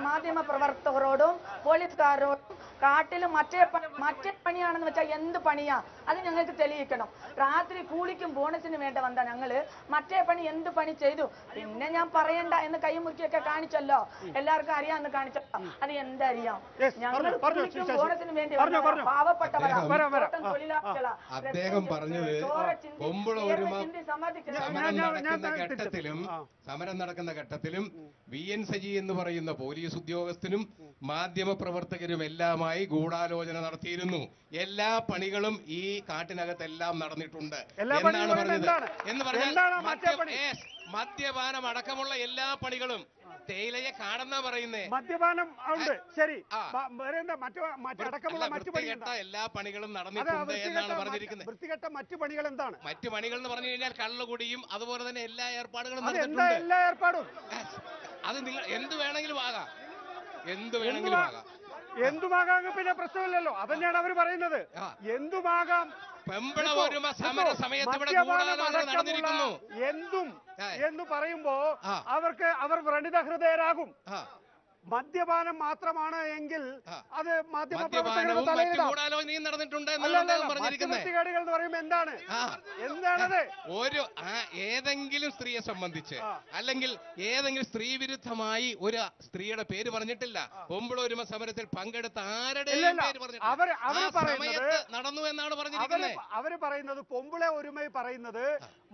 മാധ്യമ പ്രവർത്തകരോടും പോലീസുകാരോടും കാട്ടിൽ മറ്റേ പണിയാണെന്ന് വെച്ചാൽ എന്ത് പണിയാ? അത് ഞങ്ങൾക്ക് തെളിയിക്കണം. രാത്രി കൂലിക്കും ബോണസിനും വേണ്ട വന്ന ഞങ്ങള് മറ്റേ പണി എന്ത് പണി ചെയ്തു? പിന്നെ ഞാൻ പറയണ്ട എന്ന് കൈമുറിക്കൊക്കെ കാണിച്ചല്ലോ, എല്ലാവർക്കും അറിയാമെന്ന് കാണിച്ചല്ലോ. അത് എന്തറിയാം? ഞങ്ങൾ കൂലിക്കും ബോണസിനും വേണ്ടി പാവപ്പെട്ടവരാ, തൊഴിലാളികളാ. അദ്ദേഹം പറഞ്ഞത് സമരം നടക്കുന്ന ഘട്ടത്തിലും VN സജി എന്ന് പറയുന്ന പോലീസ് ഉദ്യോഗസ്ഥനും മാധ്യമ പ്രവർത്തകരും എല്ലാമായി ഗൂഢാലോചന നടത്തിയിരുന്നു. എല്ലാ പണികളും ഈ കാട്ടിനകത്തെല്ലാം നടന്നിട്ടുണ്ട് എന്നാണ് പറഞ്ഞത്. എന്ന് പറഞ്ഞാൽ മദ്യപാനം അടക്കമുള്ള എല്ലാ പണികളും തേയിലയെ കാണുന്ന പറയുന്നേ. മദ്യപാനം ഉണ്ട്, ശരി. വൃത്തികെട്ട എല്ലാ പണികളും നടന്നിട്ടുണ്ട് എന്നാണ് പറഞ്ഞിരിക്കുന്നത്. വൃത്തികെട്ട മറ്റു പണികൾ എന്താണ്? മറ്റു പണികൾ എന്ന് പറഞ്ഞു കഴിഞ്ഞാൽ കള്ളുകുടിയും അതുപോലെ തന്നെ എല്ലാ ഏർപ്പാടുകളും എല്ലാ ഏർപ്പാടും അത് നിങ്ങൾ എന്ത് വേണമെങ്കിലും ആകാം. എന്തുമാകാം പിന്നെ പ്രശ്നമില്ലല്ലോ. അതന്നെയാണ് അവർ പറയുന്നത്. എന്തുമാകാം. എന്തും എന്ന് പറയുമ്പോ അവർ വ്രണിത ഹൃദയരാകും. മദ്യപാനം മാത്രമാണ് എങ്കിൽ അത് മാധ്യമപ്രവർത്തകരുടെ മദ്യവൃത്തികേടുകൾ എന്ന് പറയുമ്പോൾ എന്താണത്? ഒരു ഏതെങ്കിലും സ്ത്രീയെ സംബന്ധിച്ച് അല്ലെങ്കിൽ ഏതെങ്കിലും സ്ത്രീ വിരുദ്ധമായി ഒരു സ്ത്രീയുടെ പേര് പറഞ്ഞിട്ടില്ല. പൊമ്പിളൊരുമ സമരത്തിൽ പങ്കെടുത്ത ആരുടെയും പേര് പറഞ്ഞിട്ടില്ല. നടന്നു എന്നാണ് പറഞ്ഞിരിക്കുന്നത്. അവര് പറയുന്നത് പൊമ്പിള ഒരുമ പറയുന്നത്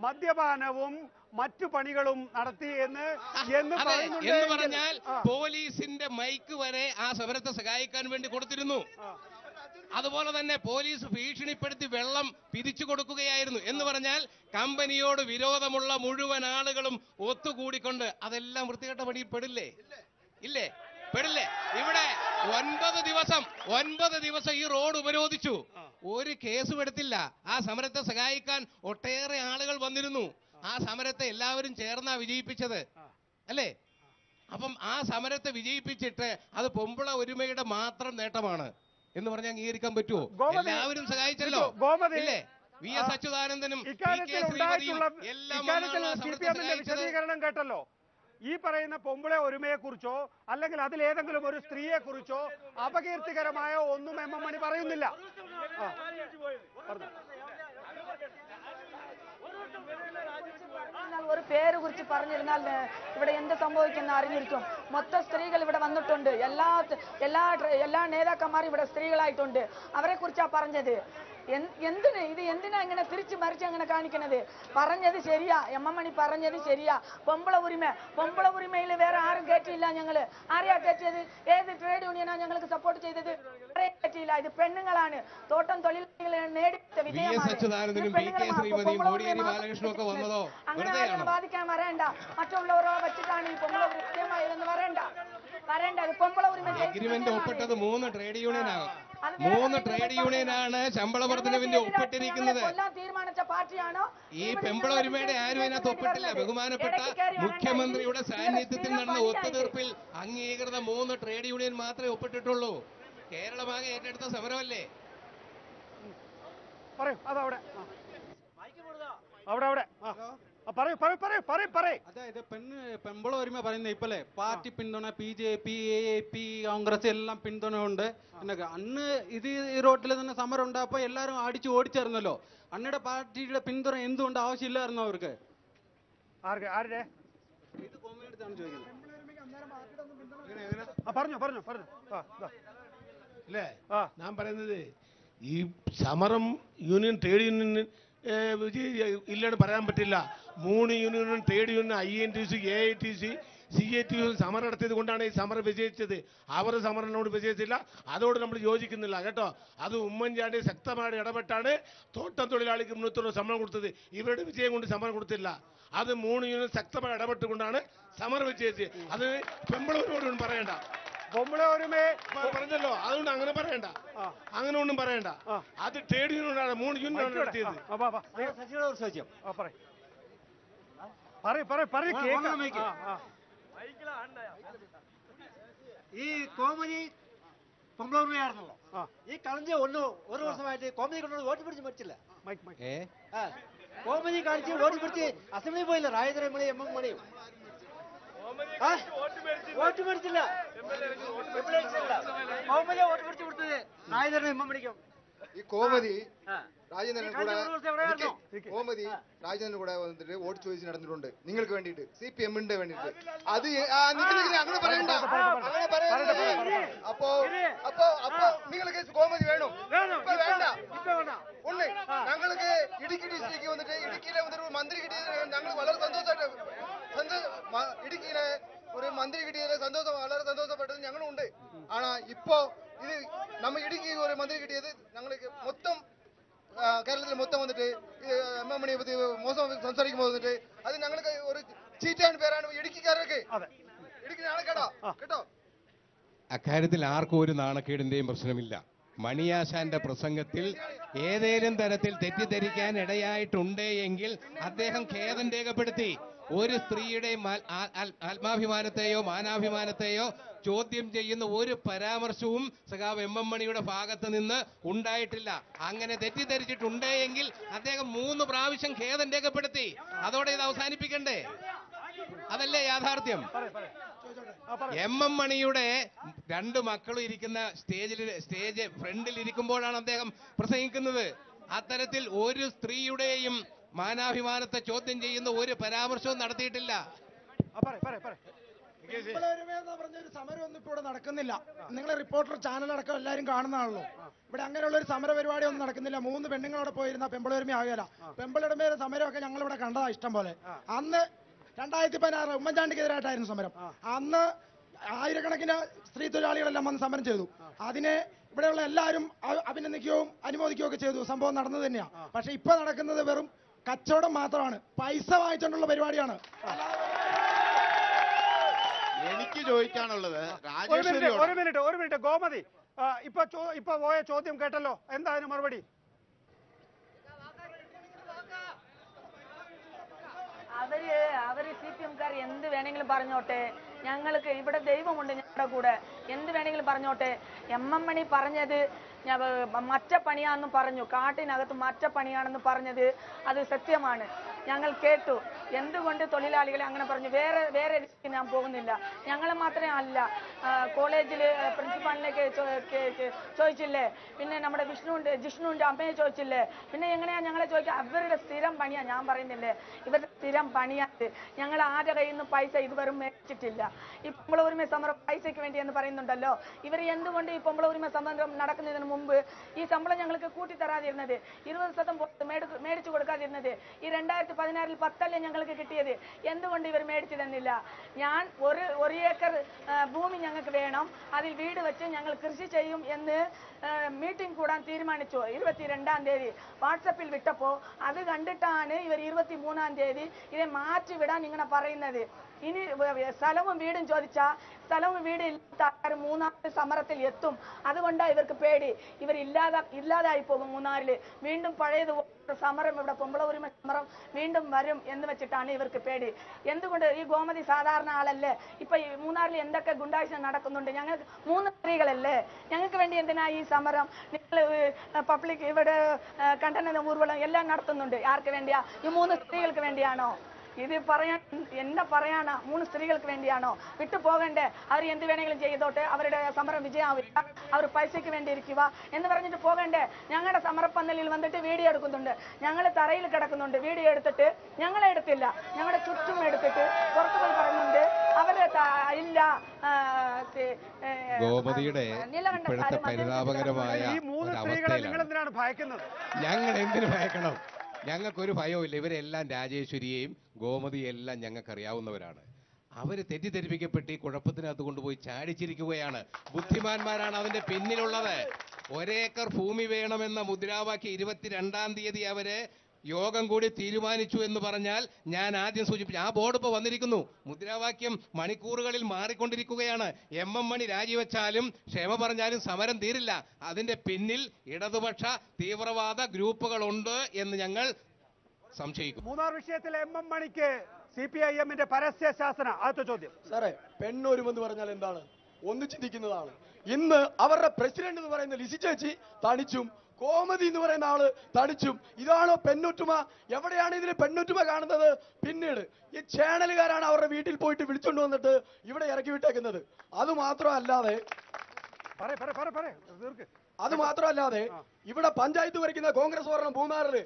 മദ്യപാനവും മറ്റു പണികളും നടത്തി എന്ന് പറഞ്ഞാൽ പോലീസിന്റെ മൈക്ക് വരെ ആ സമരത്തെ സഹായിക്കാൻ വേണ്ടി കൊടുത്തിരുന്നു. അതുപോലെ തന്നെ പോലീസ് ഭീഷണിപ്പെടുത്തി വെള്ളം പിരിച്ചു കൊടുക്കുകയായിരുന്നു. എന്ന് പറഞ്ഞാൽ കമ്പനിയോട് വിരോധമുള്ള മുഴുവൻ ആളുകളും ഒത്തുകൂടിക്കൊണ്ട് അതെല്ലാം വൃത്തികെട്ട പണിയിൽ പെടില്ലേ? ഇല്ലേ? പെടില്ലേ? ഇവിടെ 9 ദിവസം ഈ റോഡ് ഉപരോധിച്ചു. ഒരു കേസും എടുത്തില്ല. ആ സമരത്തെ സഹായിക്കാൻ ഒട്ടേറെ ആളുകൾ വന്നിരുന്നു. ആ സമരത്തെ എല്ലാവരും ചേർന്നാ വിജയിപ്പിച്ചത് അല്ലേ? അപ്പം ആ സമരത്തെ വിജയിപ്പിച്ചിട്ട് അത് പൊമ്പിള ഒരുമയുടെ മാത്രം നേട്ടമാണ് എന്ന് പറഞ്ഞാൽ അംഗീകരിക്കാൻ പറ്റുമോ? എല്ലാവരും സഹായിച്ചല്ലോ ഇല്ലേ? VS അച്യുതാനന്ദനും വിശദീകരണം കേട്ടല്ലോ. ഈ പറയുന്ന പൊമ്പിള ഒരുമയെ കുറിച്ചോ അല്ലെങ്കിൽ അതിലേതെങ്കിലും ഒരു സ്ത്രീയെ കുറിച്ചോ അപകീർത്തികരമായ ഒന്നും എം എം മണി പറയുന്നില്ല. ഒരു പേര് കുറിച്ച് പറഞ്ഞിരുന്നാൽ ഇവിടെ എന്ത് സംഭവിക്കുന്ന അറിഞ്ഞിരിക്കും. മൊത്തം സ്ത്രീകൾ ഇവിടെ വന്നിട്ടുണ്ട്. എല്ലാ നേതാക്കന്മാരും ഇവിടെ സ്ത്രീകളായിട്ടുണ്ട്. അവരെ കുറിച്ചാ പറഞ്ഞത്. എന്തിനാ ഇങ്ങനെ തിരിച്ചു മറിച്ച് അങ്ങനെ കാണിക്കണത്? പറഞ്ഞത് ശരിയാ, എം എം മണി പറഞ്ഞത് ശരിയാ. പൊമ്പിള ഉരിമയിൽ വേറെ ആരും കയറ്റിയില്ല. ഞങ്ങള് ആരെയാ കയറ്റിയത്? ഏത് ട്രേഡ് യൂണിയനാ ഞങ്ങൾക്ക് സപ്പോർട്ട് ചെയ്തത്? കയറ്റിയില്ല. ഇത് പെണ്ണുങ്ങളാണ്. തോട്ടം തൊഴിലാളികളെ നേടിയ വിജയമാണ്. അങ്ങനെ ബാധിക്കാൻ വരേണ്ട. മറ്റുള്ളവരോ വെച്ചിട്ടാണ് ഈ പൊമ്പിള വിജയമായതെന്ന് വരേണ്ട. പൊമ്പിള ഉരിമ ഒപ്പിട്ടത് 3 ട്രേഡ് യൂണിയനാണ്. 3 ട്രേഡ് യൂണിയനാണ് ശമ്പള വർധനവിന്റെ ഒപ്പിട്ടിരിക്കുന്നത്. തീരുമാനിച്ച പാർട്ടിയാണോ ഈ പെമ്പിള ഒരുമയുടെ ആരും അതിനകത്ത് ഒപ്പിട്ടില്ല. ബഹുമാനപ്പെട്ട മുഖ്യമന്ത്രിയുടെ സാന്നിധ്യത്തിൽ നടന്ന ഒത്തുതീർപ്പിൽ അംഗീകൃത 3 ട്രേഡ് യൂണിയൻ മാത്രമേ ഒപ്പിട്ടിട്ടുള്ളൂ. കേരളമാകെ ഏറ്റെടുത്ത സമരമല്ലേ? അതായത് പെമ്പിള ഒരുമ പറയുന്ന ഇപ്പല്ലേ പാർട്ടി പിന്തുണ BJP AAP കോൺഗ്രസ് എല്ലാം പിന്തുണ ഉണ്ട്. അന്ന് ഇത് ഈ റോട്ടിൽ തന്നെ സമരം ഉണ്ടായപ്പോ എല്ലാരും അടിച്ചു ഓടിച്ചേർന്നല്ലോ. അന്നയുടെ പാർട്ടിയുടെ പിന്തുണ എന്തുകൊണ്ട് ആവശ്യമില്ലായിരുന്നു അവർക്ക്? ഇത് കോമഡിയാണ് ചോദിക്കുന്നത്. അല്ലേ ഞാൻ പറയുന്നത് ഈ സമരം യൂണിയൻ ട്രേഡ് യൂണിയൻ ഇല്ലെന്ന് പറയാൻ പറ്റില്ല. 3 യൂണിയനും trade union INTC AITC CATU സമരം നടത്തിയത് കൊണ്ടാണ് ഈ സമരം വിജയിച്ചത്. അവർ സമരനോട് വിജയിച്ചില്ല. അതോട് നമ്മൾ യോജിക്കുന്നില്ല കേട്ടോ. അത് ഉമ്മൻചാണ്ടി ശക്തമായി ഇടപെട്ടാണ് തോട്ടം തൊഴിലാളിക്ക് 300 ശമ്പളം കൊടുത്തത്. ഇവരുടെ വിജയം കൊണ്ട് സമരം കൊടുത്തില്ല. അത് 3 യൂണിയൻ ശക്തമായി ഇടപെട്ടുകൊണ്ടാണ് സമരം വിജയിച്ചത്. അത് പെമ്പിളൂരോടും പറയണ്ട. പറഞ്ഞല്ലോ. അതുകൊണ്ട് അങ്ങനെ പറയണ്ട. അങ്ങനെ ഒന്നും പറയണ്ട. അത് ട്രേഡ് യൂണിയനാണ് 3 യൂണിയനാണ് നടത്തിയത്. ഈ കോമഡി പൊമ്പളൂരിയായിരുന്നല്ലോ. ഈ കളഞ്ഞ ഒരു വർഷമായിട്ട് കോമഡി കൊണ്ടു വോട്ട് പിടിച്ച് മരിച്ചില്ല. കോമഡി കാണിച്ച് വോട്ട് പിടിച്ച് അസംബ്ലി പോയില്ല. രാജേന്ദ്രൻ മണി MM മണിയും വോട്ട് പിടിച്ചില്ല. കോമഡിയെ വോട്ട് പിടിച്ച് കൊടുത്തത് രാജേന്ദ്രൻ MM മണിക്കും. ഈ കോമഡി രാജേന്ദ്രൻ കൂടെ വന്നിട്ട് വോട്ട് ചോദിച്ച് നടന്നിട്ടുണ്ട്. നിങ്ങൾക്ക് വേണ്ടിയിട്ട് CPM-ന്റെ വേണ്ടിയിട്ട്. അത് അങ്ങനെ പറയണ്ട. അപ്പോ നിങ്ങൾക്ക് കോമഡി വേണം. വേണ്ട. ഒന്ന് ഞങ്ങൾക്ക് ഇടുക്കി ഡിസ്ട്രിക്ട് വന്നിട്ട് ഇടുക്കിയിലെ ഒരു മന്ത്രി കിട്ടിയത് ഞങ്ങൾ വളരെ സന്തോഷമായിട്ട് ഇടുക്കിയിലെ ഒരു മന്ത്രി കിട്ടിയതിൽ വളരെ സന്തോഷപ്പെട്ടത് ഞങ്ങളുണ്ട്. ആണാ ഇപ്പോ ഇത് നമ്മ ഇടുക്കി ഒരു മന്ത്രി കിട്ടിയത് ഞങ്ങൾക്ക് മൊത്തം കേരളത്തിൽ മൊത്തം വന്നിട്ട് MM മണിയെ പറ്റി മോശം സംസാരിക്കുമ്പോൾ വന്നിട്ട് അത് ഞങ്ങൾക്ക് ഒരു ചീറ്റാണ് പേരാണ് ഇടുക്കിക്കാരൊക്കെ. ഇടുക്കി നാണക്കേടാ കേട്ടോ. അക്കാര്യത്തിൽ ആർക്കും ഒരു നാണക്കേടിന്റെയും പ്രശ്നമില്ല. മണിയാശാന്റെ പ്രസംഗത്തിൽ ഏതേലും തരത്തിൽ തെറ്റിദ്ധരിക്കാൻ ഇടയായിട്ടുണ്ട് എങ്കിൽ അദ്ദേഹം ഖേദം രേഖപ്പെടുത്തി. ഒരു സ്ത്രീയുടെയും ആത്മാഭിമാനത്തെയോ മാനാഭിമാനത്തെയോ ചോദ്യം ചെയ്യുന്ന ഒരു പരാമർശവും സഖാവ് എം എം മണിയുടെ ഭാഗത്ത് നിന്ന് ഉണ്ടായിട്ടില്ല. അങ്ങനെ തെറ്റിദ്ധരിച്ചിട്ടുണ്ടെങ്കിൽ അദ്ദേഹം 3 പ്രാവശ്യം ഖേദം രേഖപ്പെടുത്തി. അതോടെ ഇത് അവസാനിപ്പിക്കണ്ടേ? അതല്ലേ യാഥാർത്ഥ്യം? എം എം മണിയുടെ 2 മക്കളും ഇരിക്കുന്ന സ്റ്റേജ് ഫ്രണ്ടിൽ ഇരിക്കുമ്പോഴാണ് അദ്ദേഹം പ്രസംഗിക്കുന്നത്. അത്തരത്തിൽ ഒരു സ്ത്രീയുടെയും മാനാഭിമാനത്തെ ചോദ്യം ചെയ്യുന്ന ഒരു പരാമർശവും നടത്തിയിട്ടില്ല. പറഞ്ഞൊരു സമരം ഒന്നും ഇപ്പോൾ ഇവിടെ നടക്കുന്നില്ല. നിങ്ങൾ റിപ്പോർട്ടർ ചാനലടക്കം എല്ലാവരും കാണുന്നതാണല്ലോ. ഇവിടെ അങ്ങനെയുള്ള ഒരു സമര പരിപാടി ഒന്നും നടക്കുന്നില്ല. 3 പെണ്ണുങ്ങളോടെ പോയിരുന്ന പെമ്പിളൊരുമ ആകല. പെമ്പിളൊരുമയുടെ സമരമൊക്കെ ഞങ്ങളിവിടെ കണ്ടതാ ഇഷ്ടം പോലെ. അന്ന് 2016 ഉമ്മൻചാണ്ടിക്കെതിരായിട്ടായിരുന്നു സമരം. അന്ന് ആയിരക്കണക്കിന് സ്ത്രീ തൊഴിലാളികളെല്ലാം വന്ന് സമരം ചെയ്തു. അതിനെ ഇവിടെയുള്ള എല്ലാവരും അഭിനന്ദിക്കുകയും അനുമോദിക്കുകയും ഒക്കെ ചെയ്തു. സംഭവം നടന്നു തന്നെയാ. പക്ഷെ ഇപ്പൊ നടക്കുന്നത് വെറും കച്ചവടം മാത്രമാണ്. പൈസ വാങ്ങിച്ചുകൊണ്ടുള്ള പരിപാടിയാണ്. എനിക്ക് ചോദിക്കാനുള്ളത് ഒരു മിനിറ്റ് ഗോമതി, ഇപ്പൊ പോയ ചോദ്യം കേട്ടല്ലോ, എന്താ അതിന് മറുപടി? അവര് CPM-കാർ എന്ത് വേണമെങ്കിലും പറഞ്ഞോട്ടെ, ഞങ്ങൾക്ക് ഇവിടെ ദൈവമുണ്ട് ഞങ്ങളുടെ കൂടെ, എന്ത് വേണമെങ്കിലും പറഞ്ഞോട്ടെ. എം എം മണി പറഞ്ഞത് മറ്റ പണിയാണെന്ന് പറഞ്ഞു, കാട്ടിനകത്ത് മറ്റ പണിയാണെന്ന് പറഞ്ഞത് അത് സത്യമാണ്. ഞങ്ങൾ കേട്ടു. എന്തുകൊണ്ട് തൊഴിലാളികളെ അങ്ങനെ പറഞ്ഞു? വേറെ രീതിക്ക് ഞാൻ പോകുന്നില്ല. ഞങ്ങളെ മാത്രമേ അല്ല, കോളേജിൽ പ്രിൻസിപ്പാളിനെ ചോദിച്ചില്ലേ, പിന്നെ നമ്മുടെ ജിഷ്ണുവിന്റെ അമ്മയെ ചോദിച്ചില്ലേ, പിന്നെ എങ്ങനെയാ ഞങ്ങളെ ചോദിക്കുക? അവരുടെ സ്ഥിരം പണിയാ. ഞാൻ പറയുന്നില്ലേ, ഇവരുടെ സ്ഥിരം പണിയാണ്. ഞങ്ങൾ ആരുടെ കയ്യിൽ നിന്ന് പൈസ ഇതുവരെ മേടിച്ചിട്ടില്ല. ഈ പൊമ്പള ഉരിമ സമരം പൈസയ്ക്ക് വേണ്ടി എന്ന് പറയുന്നുണ്ടല്ലോ. ഇവർ എന്തുകൊണ്ട് ഈ പൊമ്പള ഉരിമ സമരം നടക്കുന്നതിന് മുമ്പ് ഈ ശമ്പളം ഞങ്ങൾക്ക് കൂട്ടിത്തരാതിരുന്നത്, 20% മേടിച്ചു കൊടുക്കാതിരുന്നത്, ഈ 2016 10 ഞങ്ങൾക്ക് കിട്ടിയത് എന്തുകൊണ്ട് ഇവർ മേടിച്ചു തന്നില്ല? ഞാൻ ഒരു ഏക്കർ ഭൂമി ഞങ്ങൾക്ക് വേണം, അതിൽ വീട് വെച്ച് ഞങ്ങൾ കൃഷി ചെയ്യും എന്ന് മീറ്റിംഗ് കൂടാൻ തീരുമാനിച്ചു. 22-ാം തീയതി വാട്സപ്പിൽ വിട്ടപ്പോൾ അത് കണ്ടിട്ടാണ് ഇവർ 23-ാം തീയതി ഇതെ മാറ്റിവിടാൻ ഇങ്ങനെ പറയുന്നത്. ഇനി സ്ഥലവും വീടും ചോദിച്ചാൽ സ്ഥലവും വീടും ഇല്ലാത്ത ആൾക്കാർ മൂന്നാറിൽ സമരത്തിൽ എത്തും. അതുകൊണ്ടാണ് ഇവർക്ക് പേടി. ഇവർ ഇല്ലാതായി പോകും. മൂന്നാറിൽ വീണ്ടും പഴയതുപോലെ സമരം, ഇവിടെ പൊമ്പള ഉരിമ സമരം വീണ്ടും വരും എന്ന് വെച്ചിട്ടാണ് ഇവർക്ക് പേടി. എന്തുകൊണ്ട്? ഈ ഗോമതി സാധാരണ ആളല്ലേ? ഇപ്പൊ ഈ മൂന്നാറിൽ എന്തൊക്കെ ഗുണ്ടായിസം നടക്കുന്നുണ്ട്? ഞങ്ങൾക്ക് 3 സ്ത്രീകളല്ലേ? ഞങ്ങൾക്ക് വേണ്ടി എന്തിനാ ഈ സമരം? നിങ്ങൾ പബ്ലിക് ഇവിടെ കണ്ടന ഊർവലം എല്ലാം നടത്തുന്നുണ്ട്. ആർക്ക് വേണ്ടിയാ? ഈ 3 സ്ത്രീകൾക്ക് വേണ്ടിയാണോ? ഇത് എന്താ പറയാനാ? 3 സ്ത്രീകൾക്ക് വേണ്ടിയാണോ? വിട്ടു പോകണ്ടേ? അവർ എന്ത് വേണമെങ്കിലും ചെയ്തോട്ടെ, അവരുടെ സമരം വിജയമാവില്ല, അവർ പൈസയ്ക്ക് വേണ്ടി ഇരിക്കുക എന്ന് പറഞ്ഞിട്ട് പോകണ്ടേ? ഞങ്ങളുടെ സമരപ്പന്തലിൽ വന്നിട്ട് വീഡിയോ എടുക്കുന്നുണ്ട്, ഞങ്ങൾ തറയിൽ കിടക്കുന്നുണ്ട്, വീഡിയോ എടുത്തിട്ട് ഞങ്ങളെ എടുത്തില്ല, ഞങ്ങളുടെ ചുറ്റും എടുത്തിട്ട് പുറത്തു പോയി പറയുന്നുണ്ട് അവര് ഇല്ല. ഗോമതിയുടെ ഇപ്പോഴത്തെ പരിതാപകരമായ ഞങ്ങൾ എന്തിനു ഭയക്കണം? ഞങ്ങൾക്കൊരു ഭയവുമില്ല. ഇവരെല്ലാം രാജേശ്വരിയെയും ഗോമതിയെല്ലാം ഞങ്ങൾക്ക് അറിയാവുന്നവരാണ്. അവര് തെറ്റിദ്ധരിപ്പിക്കപ്പെട്ട് ഈ കുഴപ്പത്തിനകത്ത് കൊണ്ടുപോയി ചാടിച്ചിരിക്കുകയാണ്. ബുദ്ധിമാന്മാരാണ് അതിന്റെ പിന്നിലുള്ളത്. 1 ഏക്കർ ഭൂമി വേണമെന്ന മുദ്രാവാക്യം 22-ാം തീയതി അവര് യോഗം കൂടി തീരുമാനിച്ചു എന്ന് പറഞ്ഞാൽ ഞാൻ ആദ്യം സൂചിപ്പിച്ചു, ആ ബോർഡ് ഇപ്പോൾ വന്നിരിക്കുന്നു. മുദ്രാവാക്യം മണിക്കൂറുകളിൽ മാറിക്കൊണ്ടിരിക്കുകയാണ്. എം എം മണി രാജിവെച്ചാലും ക്ഷമ പറഞ്ഞാലും സമരം തീരില്ല. അതിന്റെ പിന്നിൽ ഇടതുപക്ഷ തീവ്രവാദ ഗ്രൂപ്പുകളുണ്ട് എന്ന് ഞങ്ങൾ സംശയിക്കും. മൂന്നാർ വിഷയത്തിൽ എം എം മണിക്ക് CPIM-ന്റെ പരസ്യ ശാസന. അടുത്ത ചോദ്യം സാറേ, പെണ്ണൊരുമെന്ന് പറഞ്ഞാൽ എന്താണ്? ഒന്ന് ചിന്തിക്കുന്നതാണ്. ഇന്ന് അവരുടെ പ്രസിഡന്റ് എന്ന് പറയുന്ന ലിസി ചേച്ചി തണിച്ചും കോമതി എന്ന് പറയുന്ന ആള് തണിച്ചും. ഇതാണോ പെണ്ണൊറ്റുമ? എവിടെയാണ് ഇതിന് പെണ്ണൊറ്റുമ കാണുന്നത്? പിന്നീട് ഈ ചാനലുകാരാണ് അവരുടെ വീട്ടിൽ പോയിട്ട് വിളിച്ചുകൊണ്ട് വന്നിട്ട് ഇവിടെ ഇറക്കി വിട്ടേക്കുന്നത്. അത് മാത്രമല്ലാതെ ഇവിടെ പഞ്ചായത്ത് ഭരിക്കുന്ന കോൺഗ്രസ് ഭരണം മൂന്നാറില്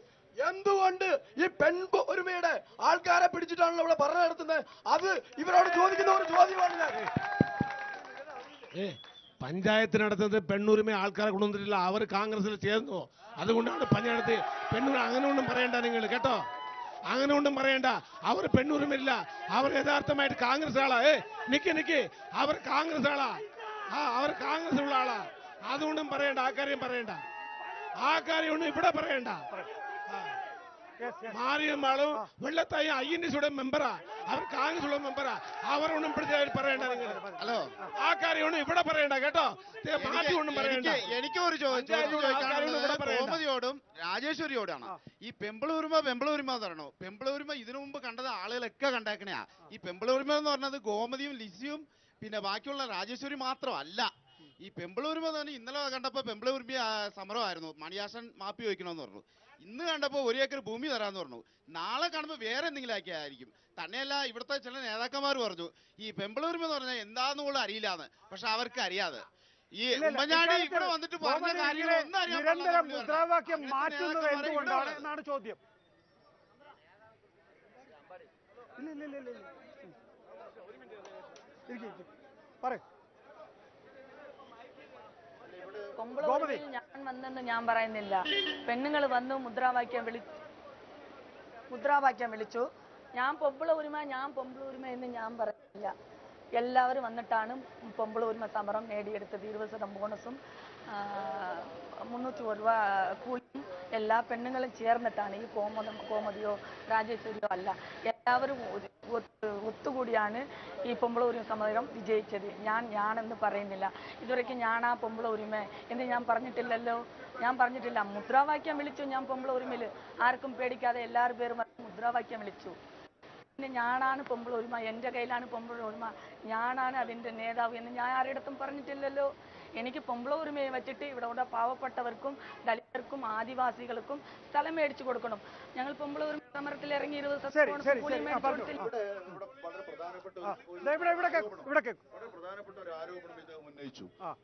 എന്തുകൊണ്ട് ഈ ഒരുമയുടെ ആൾക്കാരെ പിടിച്ചിട്ടാണല്ലോ ഇവിടെ ഭരണം നടത്തുന്നത്? അത് ഇവരോട് ചോദിക്കുന്ന ഒരു ചോദ്യമാണ് ഞാൻ. പഞ്ചായത്ത് നടത്തുന്നത് പെണ്ണൂരുമ ആൾക്കാരെ കൊണ്ടുവന്നിട്ടില്ല, അവർ കോൺഗ്രസിൽ ചേർന്നോ? അതുകൊണ്ടാണ് പഞ്ചായത്ത് പെണ്ണൂർ. അങ്ങനെ ഒന്നും പറയണ്ട നിങ്ങൾ കേട്ടോ, അങ്ങനെ ഒന്നും പറയണ്ട. അവർ പെണ്ണൂരുമില്ല, അവർ യഥാർത്ഥമായിട്ട് കോൺഗ്രസ് ആളാ. നിക്ക് അവർ കോൺഗ്രസ് ആളാ. അവർ കോൺഗ്രസ് ഉള്ള ആളാ. അതുകൊണ്ടും പറയണ്ട, ആ കാര്യം പറയണ്ട, ആ കാര്യമൊന്നും ഇവിടെ പറയണ്ട. മാറിയമ്മാളും വെള്ളത്തായി INC മെമ്പറാ, അവർ കോൺഗ്രസ് മെമ്പറാ, അവരൊന്നും പറയണ്ട നിങ്ങൾ. ഹലോ, ആ കാര്യമൊന്നും ഇവിടെ പറയണ്ട കേട്ടോ. പാർട്ടി ഒന്നും പറയണ്ട. എനിക്കൊരു കോമതിയോടും രാജേശ്വരിയോടാണ്. ഈ പെമ്പിളൂരുമ എന്ന് പറയണോ? പെമ്പിളൂരുമ ഇതിനു മുമ്പ് കണ്ടത് ആളുകളൊക്കെ കണ്ടേക്കണയാ. ഈ പെമ്പിളൂരുമ എന്ന് പറഞ്ഞത് ഗോമതിയും ലിസിയും പിന്നെ ബാക്കിയുള്ള രാജേശ്വരി മാത്രമല്ല. ഈ പെമ്പിളൂരുമ തന്നെ ഇന്നലെ കണ്ടപ്പോ പെമ്പിളൂരുമ സമരമായിരുന്നു. മണിയാശൻ മാപ്പി ചോദിക്കണമെന്ന് പറഞ്ഞു. ഇന്ന് കണ്ടപ്പോ 1 ഏക്കർ ഭൂമി തരാന്ന് പറഞ്ഞു. നാളെ കാണുമ്പോൾ വേറെ എന്തെങ്കിലും ആക്കിയായിരിക്കും. തന്നെയല്ല, ഇവിടുത്തെ ചില നേതാക്കന്മാർ പറഞ്ഞു ഈ പെമ്പിളൂരുമ എന്ന് പറഞ്ഞാൽ എന്താന്ന് പോലും അറിയില്ലാന്ന്. പക്ഷെ അവർക്ക് അറിയാതെ ഈ ഉമ്മൻചാണ്ടി ഇവിടെ വന്നിട്ട് പറഞ്ഞ കാര്യങ്ങളൊന്നും നിരന്തരം മുദ്രാവാക്യം മാറ്റുന്നത് എന്തുകൊണ്ടാണ് എന്നാണ് ചോദ്യം. കൊമ്പളൂരിൽ ഞാൻ വന്നെന്ന് ഞാൻ പറയുന്നില്ല. പെണ്ണുങ്ങൾ വന്നു മുദ്രാവാക്യം വിളിച്ചു. ഞാൻ പൊമ്പിളൂരുമ എന്ന് ഞാൻ പറയുന്നില്ല. എല്ലാവരും വന്നിട്ടാണ് പൊമ്പിളൂരുമ സമരം നേടിയെടുത്തത്. 20% ബോണസും 300 രൂപ കൂലിയും എല്ലാ പെണ്ണുങ്ങളും ചേർന്നിട്ടാണ്. ഈ കോമതിയോ രാജേശ്വരിയോ അല്ല, എല്ലാവരും ഒത്തുകൂടിയാണ് ഈ പൊമ്പിളൂരിമ സമരം വിജയിച്ചത്. ഞാനെന്ന് പറയുന്നില്ല. ഇതുവരെയ്ക്കും ഞാനാ പൊമ്പിളൂരിമ എന്ന് ഞാൻ പറഞ്ഞിട്ടില്ലല്ലോ. ഞാൻ പറഞ്ഞിട്ടില്ല. മുദ്രാവാക്യം വിളിച്ചു. ഞാൻ പൊമ്പിളൂരിമയിൽ ആർക്കും പേടിക്കാതെ എല്ലാവരും പേരും മുദ്രാവാക്യം വിളിച്ചു. പിന്നെ ഞാനാണ് പൊമ്പിളൂരുമ, എൻ്റെ കയ്യിലാണ് പൊമ്പിളൂരുമ, ഞാനാണ് അതിൻ്റെ നേതാവ് എന്ന് ഞാൻ ആരുടെടുത്തും പറഞ്ഞിട്ടില്ലല്ലോ. എനിക്ക് പൊമ്പിളൂരുമയെ വെച്ചിട്ട് ഇവിടെ പാവപ്പെട്ടവർക്കും ദളിതർക്കും ആദിവാസികൾക്കും സ്ഥലം മേടിച്ചു കൊടുക്കണം. ഞങ്ങൾ പൊമ്പിളൂരുമ സമരത്തിൽ ഇറങ്ങി 20% കൂലി മേടിച്ചു കൊടുത്തില്ല.